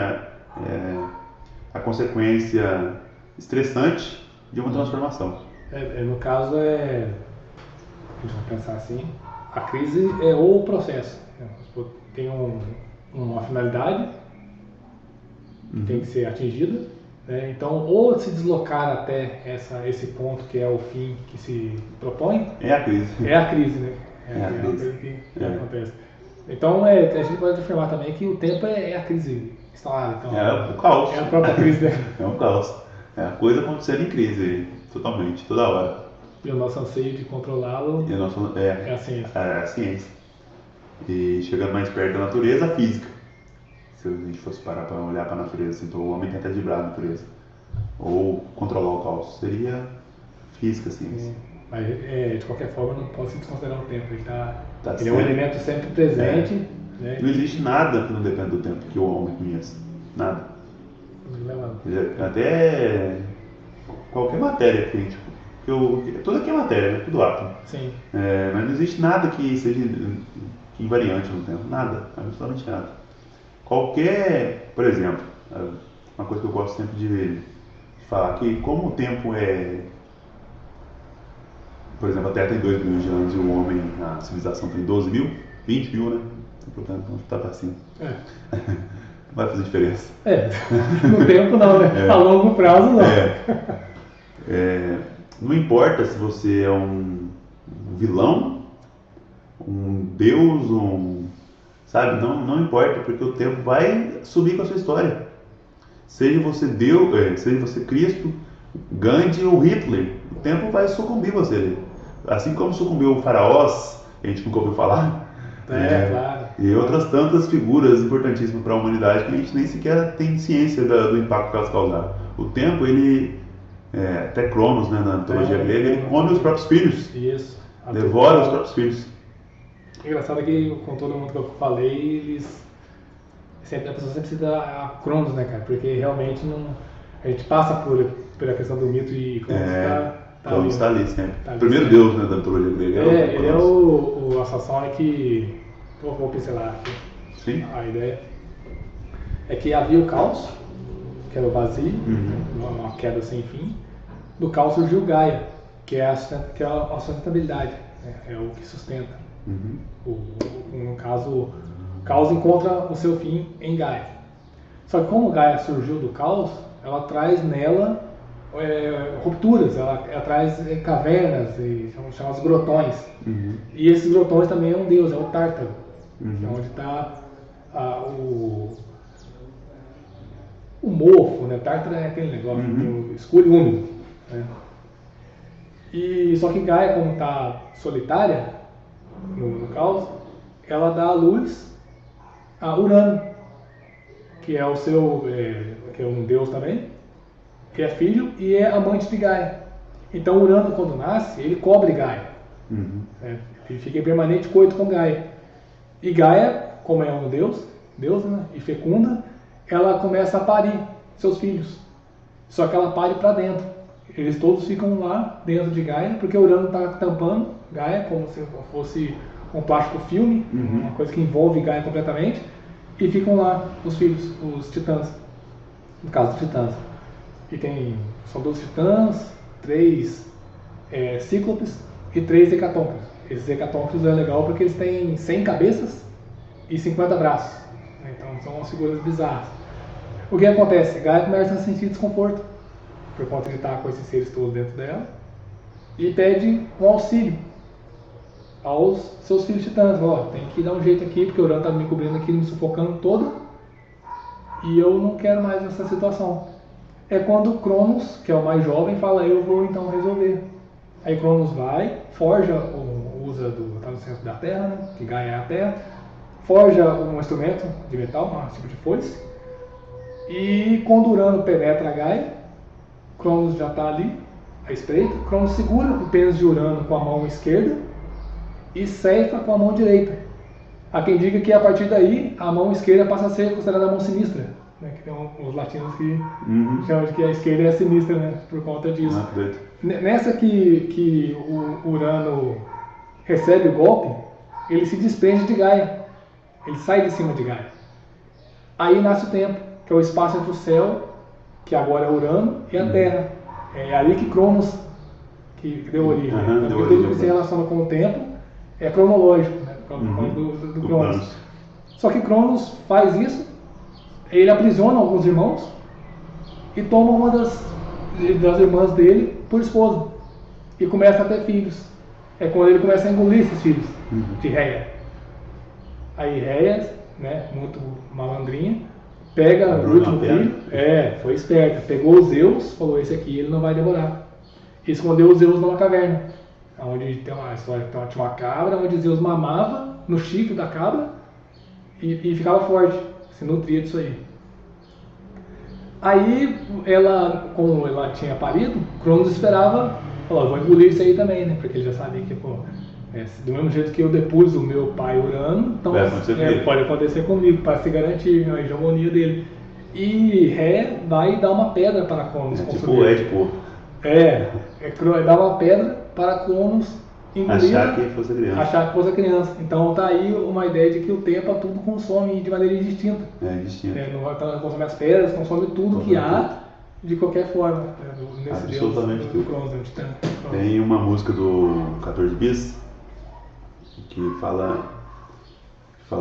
a consequência estressante de uma transformação. No caso, a gente vai pensar assim, a crise é o processo. Né? Tem uma finalidade que tem que ser atingida, né? Então, ou se deslocar até esse ponto que é o fim que se propõe, é a crise. É a crise, né? É a crise. coisa que acontece. Então, a gente pode afirmar também que o tempo é a crise instalada. Então, é o caos. É a própria crise, né? É um caos. É a coisa acontecendo em crise, totalmente, toda hora. E o nosso anseio de controlá-lo é a ciência. É a ciência. E chegando mais perto da natureza, a física. Se a gente fosse parar para olhar para a natureza, assim, então o homem tenta driblar a natureza. Ou controlar o caos. Seria física, ciência. Mas, de qualquer forma, não pode se desconsiderar o tempo. Ele é um sempre. elemento sempre presente. Né? Não existe nada que não dependa do tempo que o homem conhece. Nada. Até qualquer matéria que a gente... Tudo aqui é matéria, né? Tudo átomo. Sim. Mas não existe nada que seja invariante no tempo. Nada. Absolutamente nada. Por exemplo, uma coisa que eu gosto sempre de falar, que como o tempo por exemplo, a Terra tem 2 bilhões de anos e o homem, a civilização tem 12 mil, 20 mil, né? Portanto, vamos chutar para cima. Não vai fazer diferença. No tempo não, né? A longo prazo não. Não importa se você é um vilão, um deus, sabe? Não importa, porque o tempo vai subir com a sua história. Seja você Deus, seja você Cristo, Gandhi ou Hitler, o tempo vai sucumbir você ali. Assim como sucumbiu o faraós, que a gente nunca ouviu falar. Claro. E outras tantas figuras importantíssimas para a humanidade que a gente nem sequer tem ciência do impacto que elas causaram. O tempo, até Cronos, né, na mitologia grega, ele come os próprios filhos. Isso. Devora os próprios filhos. Engraçado que com todo mundo que eu falei, a pessoa sempre cita a Cronos, né, cara? Porque realmente a gente passa pela questão do mito e Cronos Cronos está ali sempre. Tá Primeiro ali, deus, né, da mitologia grega. Ele é a sensação é que... Vou pincelar aqui. Sim. A ideia é que havia o caos, que era o vazio, uma queda sem fim. Do caos surgiu Gaia, que é a sustentabilidade, né? É o que sustenta. No caso, o caos encontra o seu fim em Gaia. Só que como Gaia surgiu do caos, ela traz nela rupturas, ela traz cavernas, chamados grotões. E esses grotões também é um deus, é o Tártaro, que é onde está o mofo, né? O Tártaro é aquele negócio escuro e úmido. Né? Só que Gaia, como está solitária no caos, ela dá a luz a Urano, que é que é um deus também, que é filho e é amante de Gaia. Então Urano, quando nasce, ele cobre Gaia. Né? Ele fica em permanente coito com Gaia. E Gaia, como é um deus, né? E fecunda, ela começa a parir seus filhos. Só que ela pare para dentro. Eles todos ficam lá dentro de Gaia, porque Urano está tampando Gaia como se fosse um plástico filme, uma coisa que envolve Gaia completamente, e ficam lá os filhos, os titãs, no caso dos titãs. E são 12 titãs, 3 cíclopes e 3 hecatônquios. Esses hecatônquios é legal porque eles têm 100 cabeças e 50 braços. Então são umas figuras bizarras. O que acontece? Gaia começa a sentir desconforto por conta de estar com esses seres todos dentro dela e pede um auxílio aos seus filhos titãs. Tem que dar um jeito aqui porque o Urano está me cobrindo aqui, me sufocando todo e eu não quero mais essa situação. É quando Cronos, que é o mais jovem, fala: eu vou então resolver. Aí Cronos vai, usa tá no centro da Terra, né, que Gaia é a Terra, forja um instrumento de metal, um tipo de foice, e quando Urano penetra a Gaia, Cronos já está ali, à espreita. Cronos segura o pênis de Urano com a mão esquerda e ceifa com a mão direita. Há quem diga que a partir daí a mão esquerda passa a ser considerada a mão sinistra, né? Que tem os latinos que chamam de que a esquerda é sinistra, né? Por conta disso. Nessa que o Urano recebe o golpe, ele se desprende de Gaia, ele sai de cima de Gaia. Aí nasce o tempo, que é o espaço entre o céu, que agora é Urano, e a Terra. É ali que Cronos que deu origem. Então, tudo que se relaciona com o tempo é cronológico, né? Por causa do Cronos. Só que Cronos faz isso, ele aprisiona alguns irmãos e toma uma das irmãs dele por esposa e começa a ter filhos. É quando ele começa a engolir esses filhos de Reia. Aí Reia, né, muito malandrinha, pega o último filho, foi esperta, pegou os Zeus, falou: esse aqui ele não vai devorar. E escondeu os Zeus numa caverna, onde tem uma história que tinha uma cabra, onde Zeus mamava no chifre da cabra e ficava forte, se nutria disso aí. Aí, como ela tinha parido, Cronos esperava, falou: vou engolir isso aí também, né? Porque ele já sabia que, do mesmo jeito que eu depus o meu pai Urano, então pode acontecer comigo, para se garantir a hegemonia dele. E Ré vai dar uma pedra para Cronos consumir. Tipo dá uma pedra para Cronos engolir, achar que fosse a criança. Então tá aí uma ideia de que o tempo tudo consome de maneira indistinta. Não consome as pedras, consome tudo que há de qualquer forma. Nesse absolutamente do Cronos, do Titã. Tem uma música do 14 Bis que fala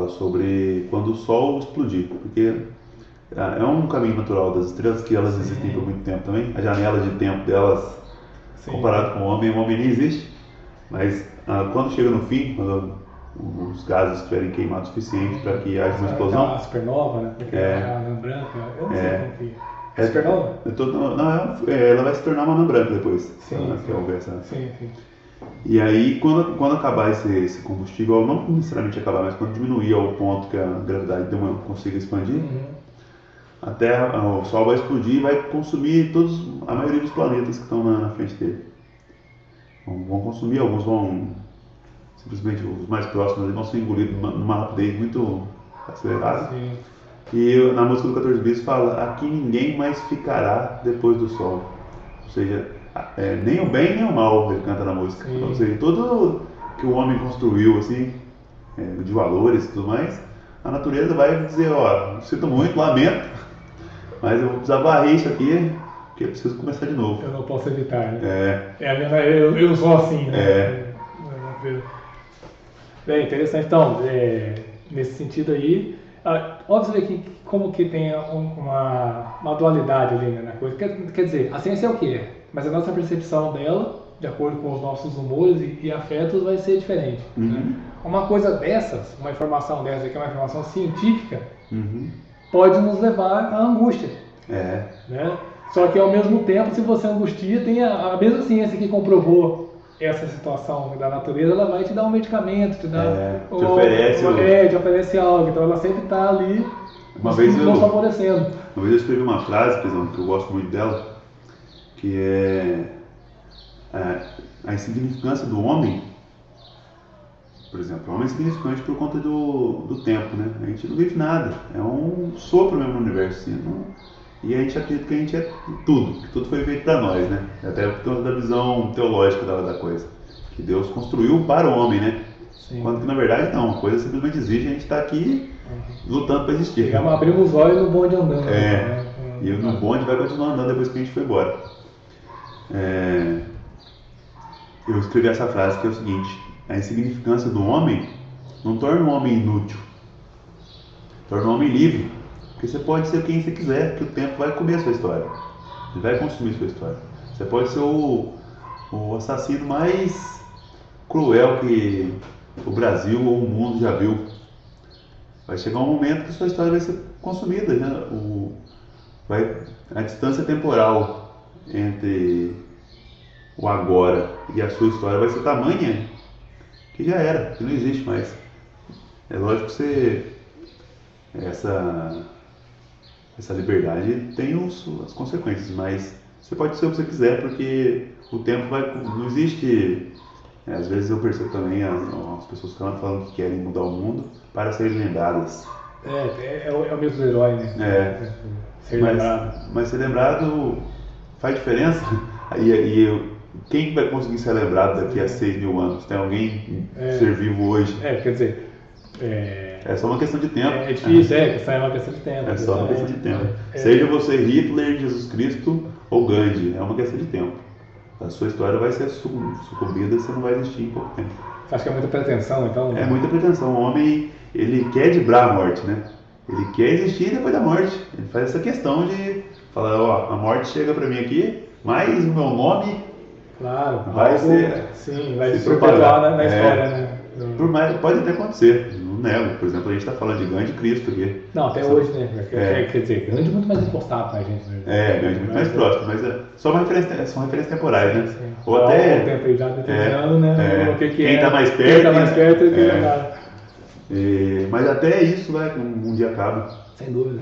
sobre quando o Sol explodir, porque é um caminho natural das estrelas que elas existem por muito tempo também. A janela de tempo delas, comparado com o homem nem existe. Mas quando chega no fim, quando os gases estiverem queimados o suficiente para que haja uma explosão. A supernova, né? Porque a anã branca, eu não sei como que. É supernova? Ela vai se tornar uma anã branca depois. Sim. E aí, quando acabar esse combustível, não necessariamente acabar, mas quando diminuir ao ponto que a gravidade consiga expandir, a Terra, o Sol vai explodir e vai consumir a maioria dos planetas que estão na frente dele. Vão consumir, alguns vão simplesmente, os mais próximos vão ser engolidos numa rapidez muito acelerada. E na música do 14 Bis fala: aqui ninguém mais ficará depois do Sol. Ou seja, nem o bem nem o mal, ele canta na música. Ou seja, tudo que o homem construiu assim, de valores e tudo mais, a natureza vai dizer: sinto muito, lamento, mas eu vou precisar varrer isso aqui, porque eu preciso começar de novo. Eu não posso evitar, né? Eu sou assim, né? Bem, interessante. Então, nesse sentido aí, óbvio que como que tem uma dualidade ali, né, na coisa. Quer dizer, a ciência é o que é, mas a nossa percepção dela, de acordo com os nossos humores e afetos, vai ser diferente. Né? Uma coisa dessas, uma informação dessa, que é uma informação científica, pode nos levar à angústia. Né? Só que ao mesmo tempo, se você angustia, tem a mesma ciência que comprovou essa situação da natureza, ela vai te dar um medicamento, te oferece algo, então ela sempre está ali nos favorecendo. Uma vez eu escrevi uma frase, que eu gosto muito dela, que é a insignificância do homem. Por exemplo, o homem é insignificante por conta do tempo, né? A gente não vive nada, é um sopro mesmo no universo, assim, e a gente acredita que a gente é tudo, que tudo foi feito para nós, né? Até por causa da visão teológica da coisa, que Deus construiu para o homem, né? Sim. Quando que na verdade não, a coisa simplesmente existe, a gente está aqui lutando para existir. Chegamos, abrimos os olhos no bonde andando. Né? E no bonde vai continuar andando depois que a gente foi embora. Eu escrevi essa frase que é o seguinte: a insignificância do homem não torna o homem inútil, torna o homem livre, porque você pode ser quem você quiser, que o tempo vai comer a sua história, ele vai consumir a sua história. Você pode ser o assassino mais cruel que o Brasil ou o mundo já viu. Vai chegar um momento que sua história vai ser consumida, né? A distância temporal entre o agora e a sua história vai ser tamanha que já era, que não existe mais. É lógico que essa liberdade tem as consequências, mas você pode ser o que você quiser, porque o tempo não existe. Às vezes eu percebo também as pessoas falando que querem mudar o mundo para serem lembradas. É o mesmo herói, né? Ser lembrado. Mas ser lembrado faz diferença. Quem vai conseguir ser lembrado daqui a 6.000 anos? Tem alguém ser vivo hoje? Quer dizer... É só uma questão de tempo. É difícil, é uma questão de tempo. É só uma questão de tempo. Seja você Hitler, Jesus Cristo ou Gandhi, é uma questão de tempo. A sua história vai ser sucumbida e você não vai existir em pouco tempo. Acho que é muita pretensão, então? É muita pretensão. O homem, ele quer driblar a morte, né? Ele quer existir depois da morte. Ele faz essa questão de falar, a morte chega pra mim aqui, mas o meu nome vai se perpetuar na história, né? Pode até acontecer, não nego. Por exemplo, a gente está falando de Gandhi e Cristo aqui. Não, até hoje, né? Quer dizer, Gandhi é muito mais encostado pra gente, né? Gandhi é muito mais próximo, mas são referências temporais, né? Sim. Ou até. O tempo aí já determinando, né? O que quem está mais perto. Quem está mais perto e quem está. Mas até isso um dia acaba. Sem dúvida.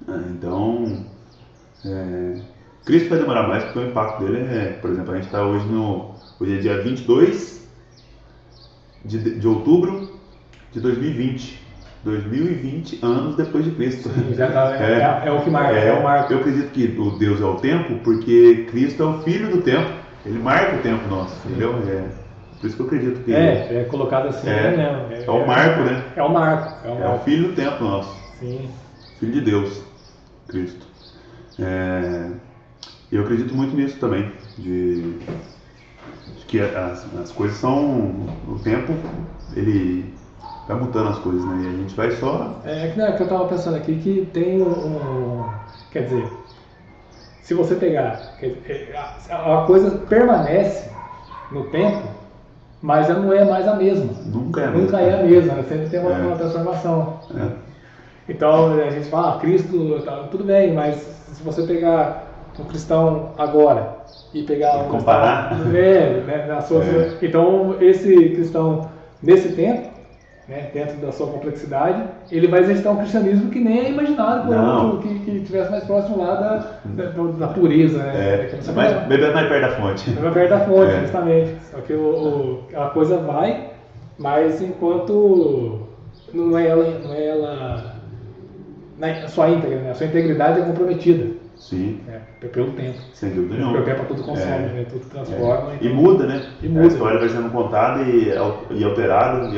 Então, Cristo vai demorar mais, porque o impacto dele por exemplo, a gente está hoje hoje é dia 22 de outubro de 2020. 2020 anos depois de Cristo. Sim, já tá, é o que marca, é o marco. Eu acredito que o Deus é o tempo, porque Cristo é o filho do tempo. Ele marca o tempo nosso, entendeu? Por isso que eu acredito que... É colocado assim, né? É o marco, né? É o marco. É o filho do tempo nosso. Sim. Filho de Deus, Cristo. E eu acredito muito nisso também, de que as coisas são... O tempo, ele vai mudando as coisas, né? E a gente vai só... que eu estava pensando aqui que tem quer dizer, se você pegar... a coisa permanece no tempo, mas ela não é mais a mesma. Nunca é a mesma, né? Sempre tem uma transformação. Então a gente fala, Cristo, tudo bem, mas se você pegar um cristão agora e pegar comparar, então esse cristão nesse tempo, né, dentro da sua complexidade, ele vai exercitar um cristianismo que nem é imaginado por outro que estivesse mais próximo lá da pureza, né? Mas bebendo mais perto da fonte. Mais perto da fonte, justamente. Só que a coisa vai, mas enquanto não é ela na sua íntegra, né? A sua integridade é comprometida. Sim. Pelo tempo. Sem dúvida nenhuma. Porque o tempo tudo consome, né? Tudo transforma. E muda, né? A história vai sendo contada e alterada,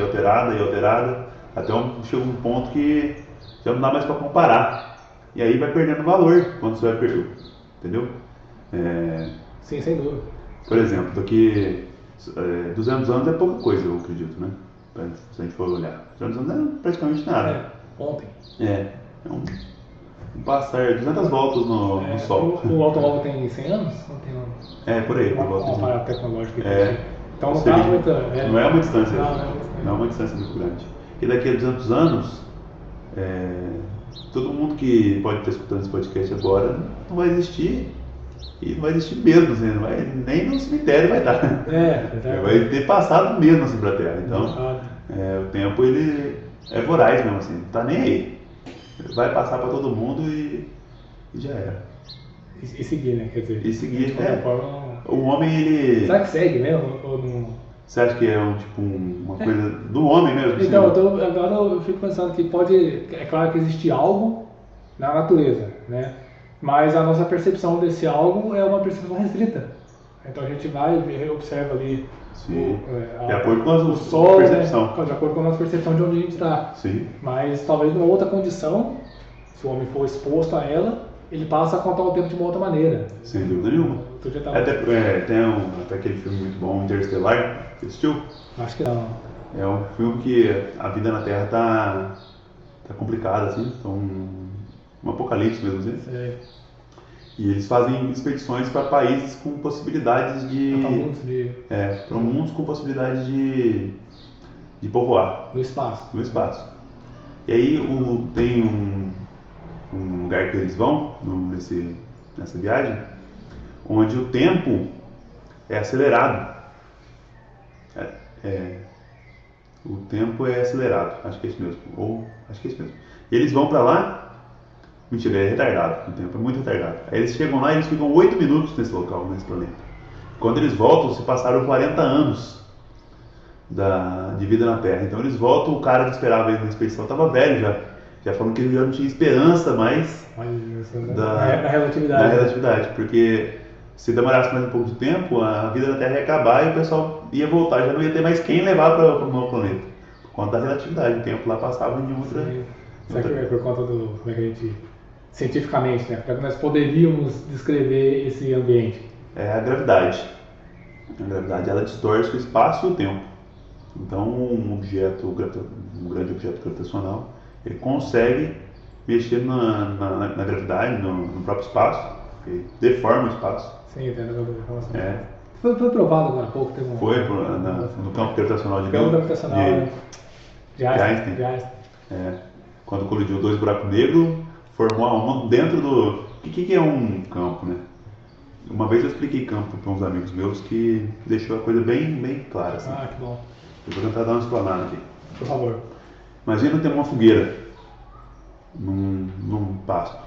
até chega um ponto que já não dá mais para comparar. E aí vai perdendo valor quando você vai perder. Entendeu? Sim, sem dúvida. Por exemplo, daqui 200 anos é pouca coisa, eu acredito, né? Se a gente for olhar. 200 anos é praticamente nada. Ontem. É passar 200 voltas no Sol. O automóvel tem 100 anos? Não tem anos. Por aí. Uma parada tecnológica. Então não está muito... Não é uma distância. Não é uma distância muito grande. E daqui a 200 anos, todo mundo que pode estar escutando esse podcast agora não vai existir. E não vai existir mesmo, assim, nem no cemitério vai estar. Vai ter passado mesmo assim pra Terra. Então, o tempo ele é voraz mesmo, assim, não tá nem aí. Vai passar para todo mundo e já era. E seguir, né? Quer dizer, E seguir, de qualquer forma. O homem, ele... Será que segue mesmo? Ou não? Você acha que é uma coisa do homem mesmo? Então, Assim? agora eu fico pensando que pode. É claro que existe algo na natureza, né? Mas a nossa percepção desse algo é uma percepção restrita. Então a gente vai e observa ali de acordo com a o sol, percepção. Né? De acordo com a nossa percepção de onde a gente está. Sim. Mas talvez numa outra condição, se o homem for exposto a ela, ele passa a contar o tempo de uma outra maneira. Sem dúvida nenhuma. Tem até aquele filme muito bom, Interstellar, você assistiu? Acho que não. É um filme que a vida na Terra tá complicada, assim, um apocalipse mesmo, assim. Sei. E eles fazem expedições para países com possibilidades para mundos com possibilidade de povoar. No espaço. No espaço. E aí tem um lugar que eles vão nessa viagem, onde o tempo é acelerado. O tempo é acelerado, acho que é isso mesmo. Acho que é isso mesmo. Eles vão para lá. Mentira, é retardado, o tempo é muito retardado. Aí eles chegam lá e eles ficam 8 minutos nesse local, nesse planeta. Quando eles voltam, se passaram 40 anos de vida na Terra. Então eles voltam, o cara que esperava eles na expedição estava velho já. Já falando que ele já não tinha esperança mais da relatividade. Da relatividade, porque se demorasse mais um pouco de tempo, a vida na Terra ia acabar e o pessoal ia voltar, já não ia ter mais quem levar para o novo planeta. Por conta da relatividade, o tempo lá passava em outra... Será que é por conta do... Como é que a gente... Cientificamente, né? Como é que nós poderíamos descrever esse ambiente? É a gravidade. A gravidade, ela distorce o espaço e o tempo. Então, um grande objeto gravitacional, ele consegue mexer na gravidade, no próprio espaço, ele deforma o espaço. Sim, entendo a deformação. Foi provado agora há pouco. Foi no campo gravitacional de Einstein. Quando colidiu dois buracos negros, formou a onda dentro do... O que é um campo, né? Uma vez eu expliquei campo para uns amigos meus que deixou a coisa bem, bem clara. Assim. Ah, que bom. Eu vou tentar dar uma explanada aqui. Por favor. Imagina ter uma fogueira num pasto.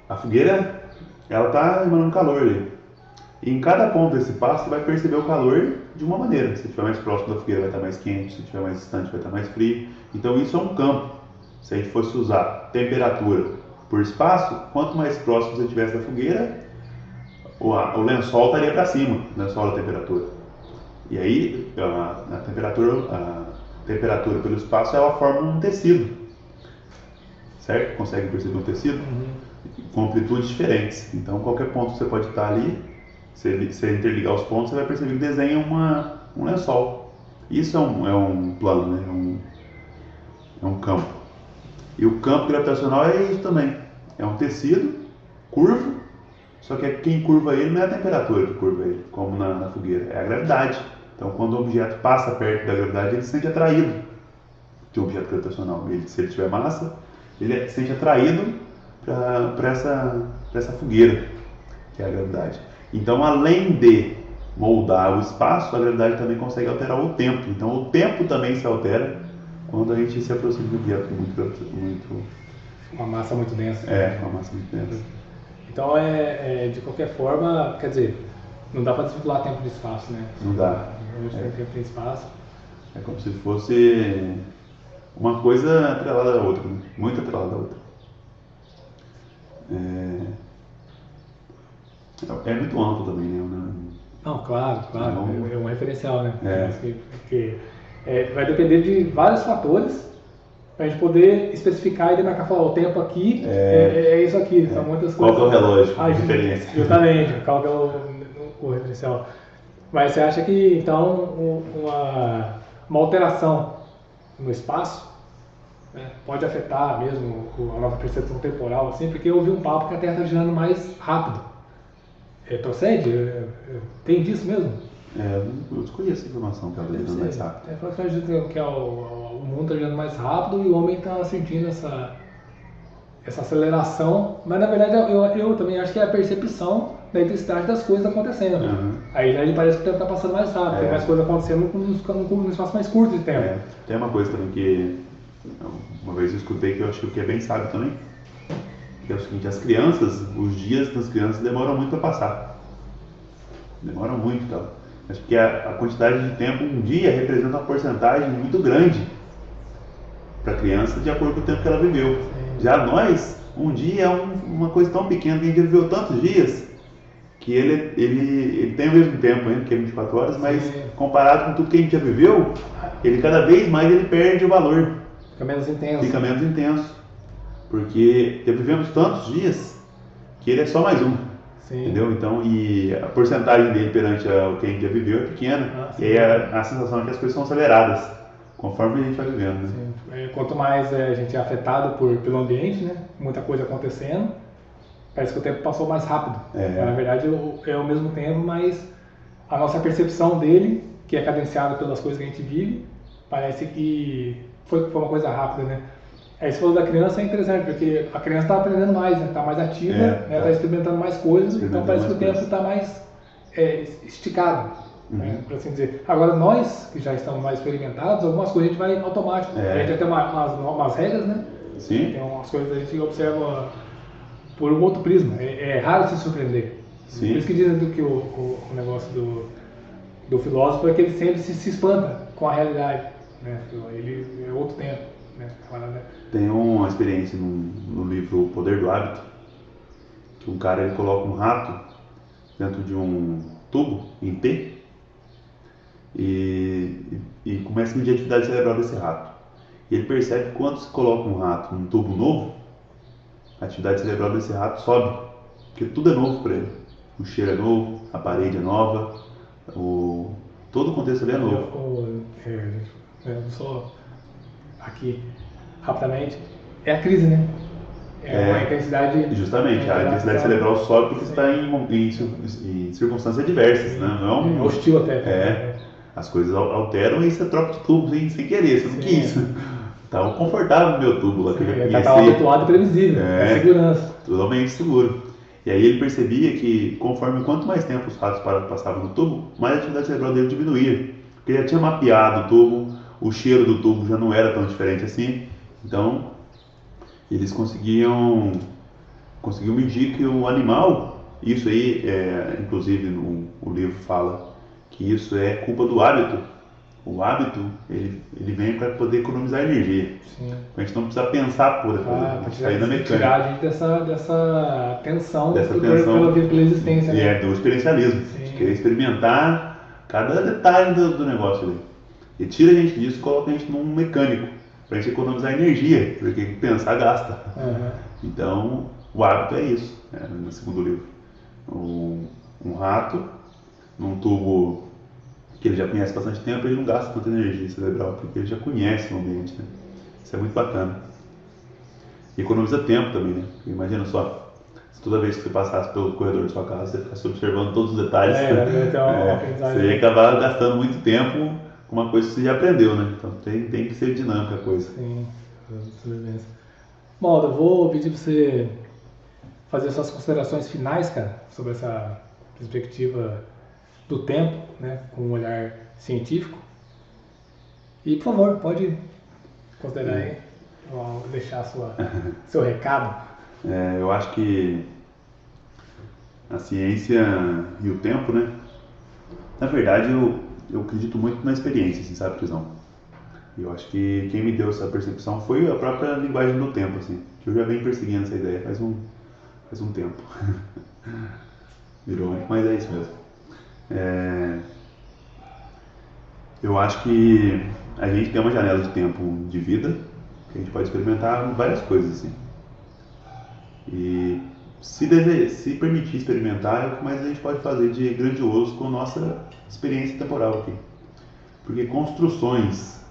A fogueira, ela está emanando calor ali. E em cada ponto desse pasto você vai perceber o calor de uma maneira. Se estiver mais próximo da fogueira vai estar mais quente, se estiver mais distante vai estar mais frio. Então isso é um campo. Se a gente fosse usar temperatura por espaço, quanto mais próximo você estivesse da fogueira, o lençol estaria para cima, o lençol da temperatura. E aí a temperatura pelo espaço ela forma um tecido, certo? Consegue perceber um tecido? Com amplitudes diferentes. Então qualquer ponto que você pode estar ali, se você interligar os pontos, você vai perceber que desenha um lençol. Isso é um plano, né? É um campo. E o campo gravitacional é isso também. É um tecido curvo, só que quem curva ele não é a temperatura que curva ele, como na fogueira, é a gravidade. Então, quando o objeto passa perto da gravidade, ele se sente atraído de um objeto gravitacional. Se ele tiver massa, ele se sente atraído para essa fogueira, que é a gravidade. Então, além de moldar o espaço, a gravidade também consegue alterar o tempo. Então, o tempo também se altera quando a gente se aproxima de um objeto muito... Uma massa muito densa. Uma massa muito densa. Então, de qualquer forma, quer dizer, não dá para desvincular tempo de espaço, né? Não dá. Tempo de espaço. É como se fosse uma coisa atrelada à outra, muito atrelada à outra. É muito amplo também, né? Não, claro. É um referencial, né? Vai depender de vários fatores para a gente poder especificar e demarcar, falar, o tempo aqui é isso aqui, são muitas coisas. Qual que é o relógio? A diferença. Justamente, qual que é o referencial. Mas você acha que, então, uma alteração no espaço, né, pode afetar mesmo a nossa percepção temporal, assim, porque eu ouvi um papo que a Terra está girando mais rápido. Procede? Tem disso mesmo? Eu desconheço a informação que ela está girando mais rápido. Que o mundo está girando mais rápido e o homem está sentindo essa aceleração, mas na verdade eu também acho que é a percepção da intensidade das coisas acontecendo. Aí ele parece que o tempo está passando mais rápido, tem mais coisas acontecendo num espaço mais curto de tempo. Tem uma coisa também que uma vez eu escutei que eu acho que é bem sábio também. que é o seguinte, as crianças, os dias das crianças demoram muito para passar. Demoram muito, tá? Mas porque a quantidade de tempo, um dia representa uma porcentagem muito grande para a criança de acordo com o tempo que ela viveu. Já nós, um dia é uma coisa tão pequena que a gente viveu tantos dias que ele tem o mesmo tempo ainda, que é 24 horas, mas comparado com tudo que a gente já viveu, ele cada vez mais ele perde o valor. Fica menos intenso. Fica menos intenso. Porque já vivemos tantos dias que ele é só mais um. Sim. Entendeu? Então, e a porcentagem dele perante o que a gente já viveu é pequena. E aí a sensação é que as coisas são aceleradas conforme a gente vai vivendo. Né? Quanto mais a gente é afetado pelo ambiente, né? Muita coisa acontecendo, parece que o tempo passou mais rápido. Na verdade é o mesmo tempo, mas a nossa percepção dele, que é cadenciada pelas coisas que a gente vive, parece que foi uma coisa rápida, né? Aí você falou da criança, é interessante, porque a criança está aprendendo mais, né? Está mais ativa, está experimentando mais coisas, então parece que o tempo está mais esticado, né? Por assim dizer. Agora nós, que já estamos mais experimentados, algumas coisas a gente vai automático. A gente tem umas regras, né? Sim. Tem umas coisas que a gente observa por um outro prisma. É raro se surpreender. Sim. Por isso que dizem que o negócio do filósofo é que ele sempre se espanta com a realidade, né? Ele é outro tempo, né? Tem uma experiência no livro O Poder do Hábito, que um cara ele coloca um rato dentro de um tubo em T e começa a medir a atividade cerebral desse rato. E ele percebe que quando se coloca um rato num tubo novo, a atividade cerebral desse rato sobe, porque tudo é novo para ele. O cheiro é novo, a parede é nova, todo o contexto ali é novo. Só aqui, rapidamente, é a crise, né? Uma intensidade... Justamente, a intensidade cerebral sobe porque você está em circunstâncias adversas, né? Não é hostil até. As coisas alteram e você troca de tubo sem querer, você não quis. Estava confortável no meu tubo lá que eu já conhecia. Estava habituado e previsível, segurança. Totalmente seguro. E aí ele percebia que conforme quanto mais tempo os ratos passavam no tubo, mais a atividade cerebral dele diminuía. Porque ele já tinha mapeado o tubo, o cheiro do tubo já não era tão diferente assim. Então, eles conseguiam medir que o animal, isso aí, inclusive o livro fala que isso é culpa do hábito. O hábito, ele vem para poder economizar energia. Sim. A gente não precisa pensar por sair da mecânica. Tirar a gente dessa tensão pela existência. Né? Do experiencialismo. Sim. De querer experimentar cada detalhe do negócio ali. E tira a gente disso e coloca a gente num mecânico, para a gente economizar energia, porque pensar gasta. Então, o hábito é isso, no segundo livro. Um rato, num tubo que ele já conhece há bastante tempo, ele não gasta tanta energia cerebral, porque ele já conhece o ambiente. Né? Isso é muito bacana. E economiza tempo também, né? Porque imagina só, se toda vez que você passasse pelo corredor de sua casa, você ficasse observando todos os detalhes, você ia acabar gastando muito tempo com uma coisa que você já aprendeu, né? Então tem que ser dinâmica a coisa. Sim, Bom, eu vou pedir para você fazer suas considerações finais, cara, sobre essa perspectiva do tempo, né, com um olhar científico. E, por favor, pode considerar aí, deixar seu recado. Eu acho que a ciência e o tempo, né? Na verdade, eu acredito muito na experiência, assim, sabe, Crisão? E eu acho que quem me deu essa percepção foi a própria linguagem do tempo, assim, que eu já venho perseguindo essa ideia faz um tempo. Irônico, mas é isso mesmo. Eu acho que a gente tem uma janela de tempo de vida que a gente pode experimentar várias coisas assim. E se permitir experimentar, é o que mais a gente pode fazer de grandioso com a nossa experiência temporal aqui. Porque construções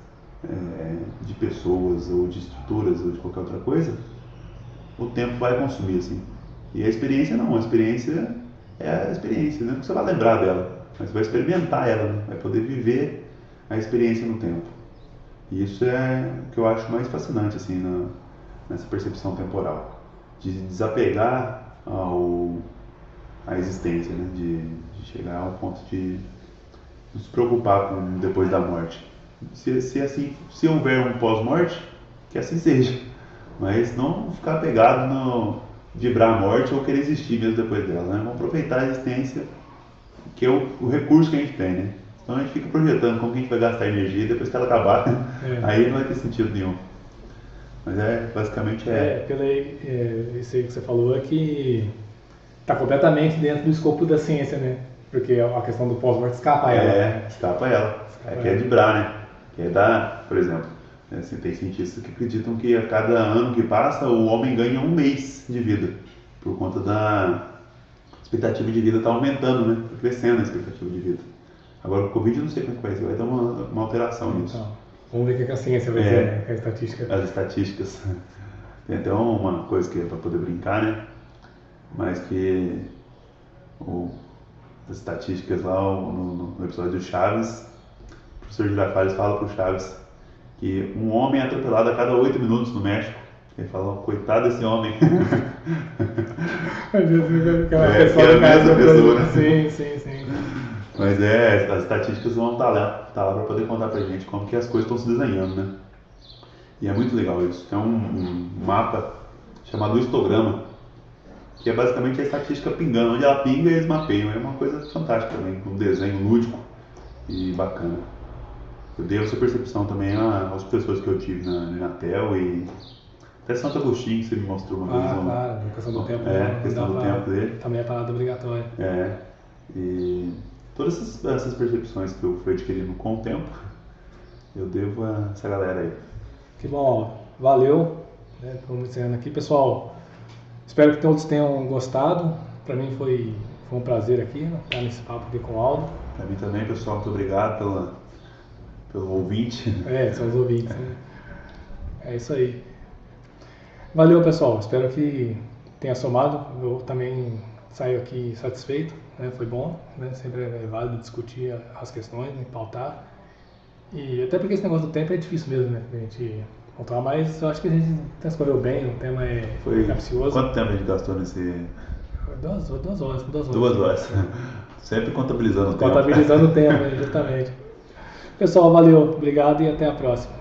de pessoas ou de estruturas ou de qualquer outra coisa, o tempo vai consumir assim. E a experiência não, a experiência é a experiência, não é que você vai lembrar dela, mas você vai experimentar ela, né? Vai poder viver a experiência no tempo. E isso é o que eu acho mais fascinante assim, nessa percepção temporal, de desapegar à existência, né? De chegar ao ponto de não se preocupar com depois da morte. Se houver um pós-morte, que assim seja, mas não ficar pegado vibrar a morte ou querer existir mesmo depois dela, né? Vamos aproveitar a existência, que é o recurso que a gente tem, né? Então a gente fica projetando como que a gente vai gastar energia e depois que ela acabar, aí não vai ter sentido nenhum. Mas basicamente isso aí que você falou é que está completamente dentro do escopo da ciência, né? Porque a questão do pós-morte escapa a ela. Né? Escapa a ela. Quer vibrar, né? Quer dar, por exemplo, assim, tem cientistas que acreditam que a cada ano que passa o homem ganha 1 mês de vida, por conta da expectativa de vida está aumentando, né? Tá crescendo a expectativa de vida. Agora o Covid eu não sei como é que vai ser, vai ter uma alteração nisso. Então, vamos ver o que a ciência vai dizer, né? A estatística. As estatísticas. Tem até uma coisa que é para poder brincar, né? Mas que as estatísticas lá no episódio do Chaves, o professor Girafales fala pro Chaves que um homem é atropelado a cada 8 minutos no México. Ele fala, coitado desse homem. Às vezes que é a mesma pessoa, né? Sim. Mas as estatísticas vão estar lá para poder contar pra gente como que as coisas estão se desenhando, né? E é muito legal isso. Tem um mapa chamado histograma, que é basicamente a estatística pingando. Onde ela pinga, eles mapeiam. É uma coisa fantástica também, um desenho lúdico e bacana. Eu dei essa percepção também às pessoas que eu tive na Inatel e até Santo Agostinho, que você me mostrou uma vez. Claro, a questão do tempo. A questão do tempo dele. Também é parada obrigatória. E todas essas percepções que eu fui adquirindo com o tempo, eu devo a essa galera aí. Que bom, valeu. Vamos encerrando aqui, pessoal. Espero que todos tenham gostado. Para mim foi um prazer aqui, estar nesse papo aqui com o Aldo. Para mim também, pessoal, muito obrigado pelo ouvinte. São os ouvintes. Né? É isso aí. Valeu, pessoal. Espero que tenha somado. Eu também saio aqui satisfeito. Né? Foi bom. Né? Sempre é válido discutir as questões, né? Pautar. E até porque esse negócio do tempo é difícil mesmo, né? A gente pontuar, mas eu acho que a gente transcorreu bem. O tema foi capcioso. Quanto tempo a gente gastou nesse... 2 horas. 2 horas. Sempre contabilizando o tempo. Contabilizando o tempo, justamente. Pessoal, valeu, obrigado e até a próxima.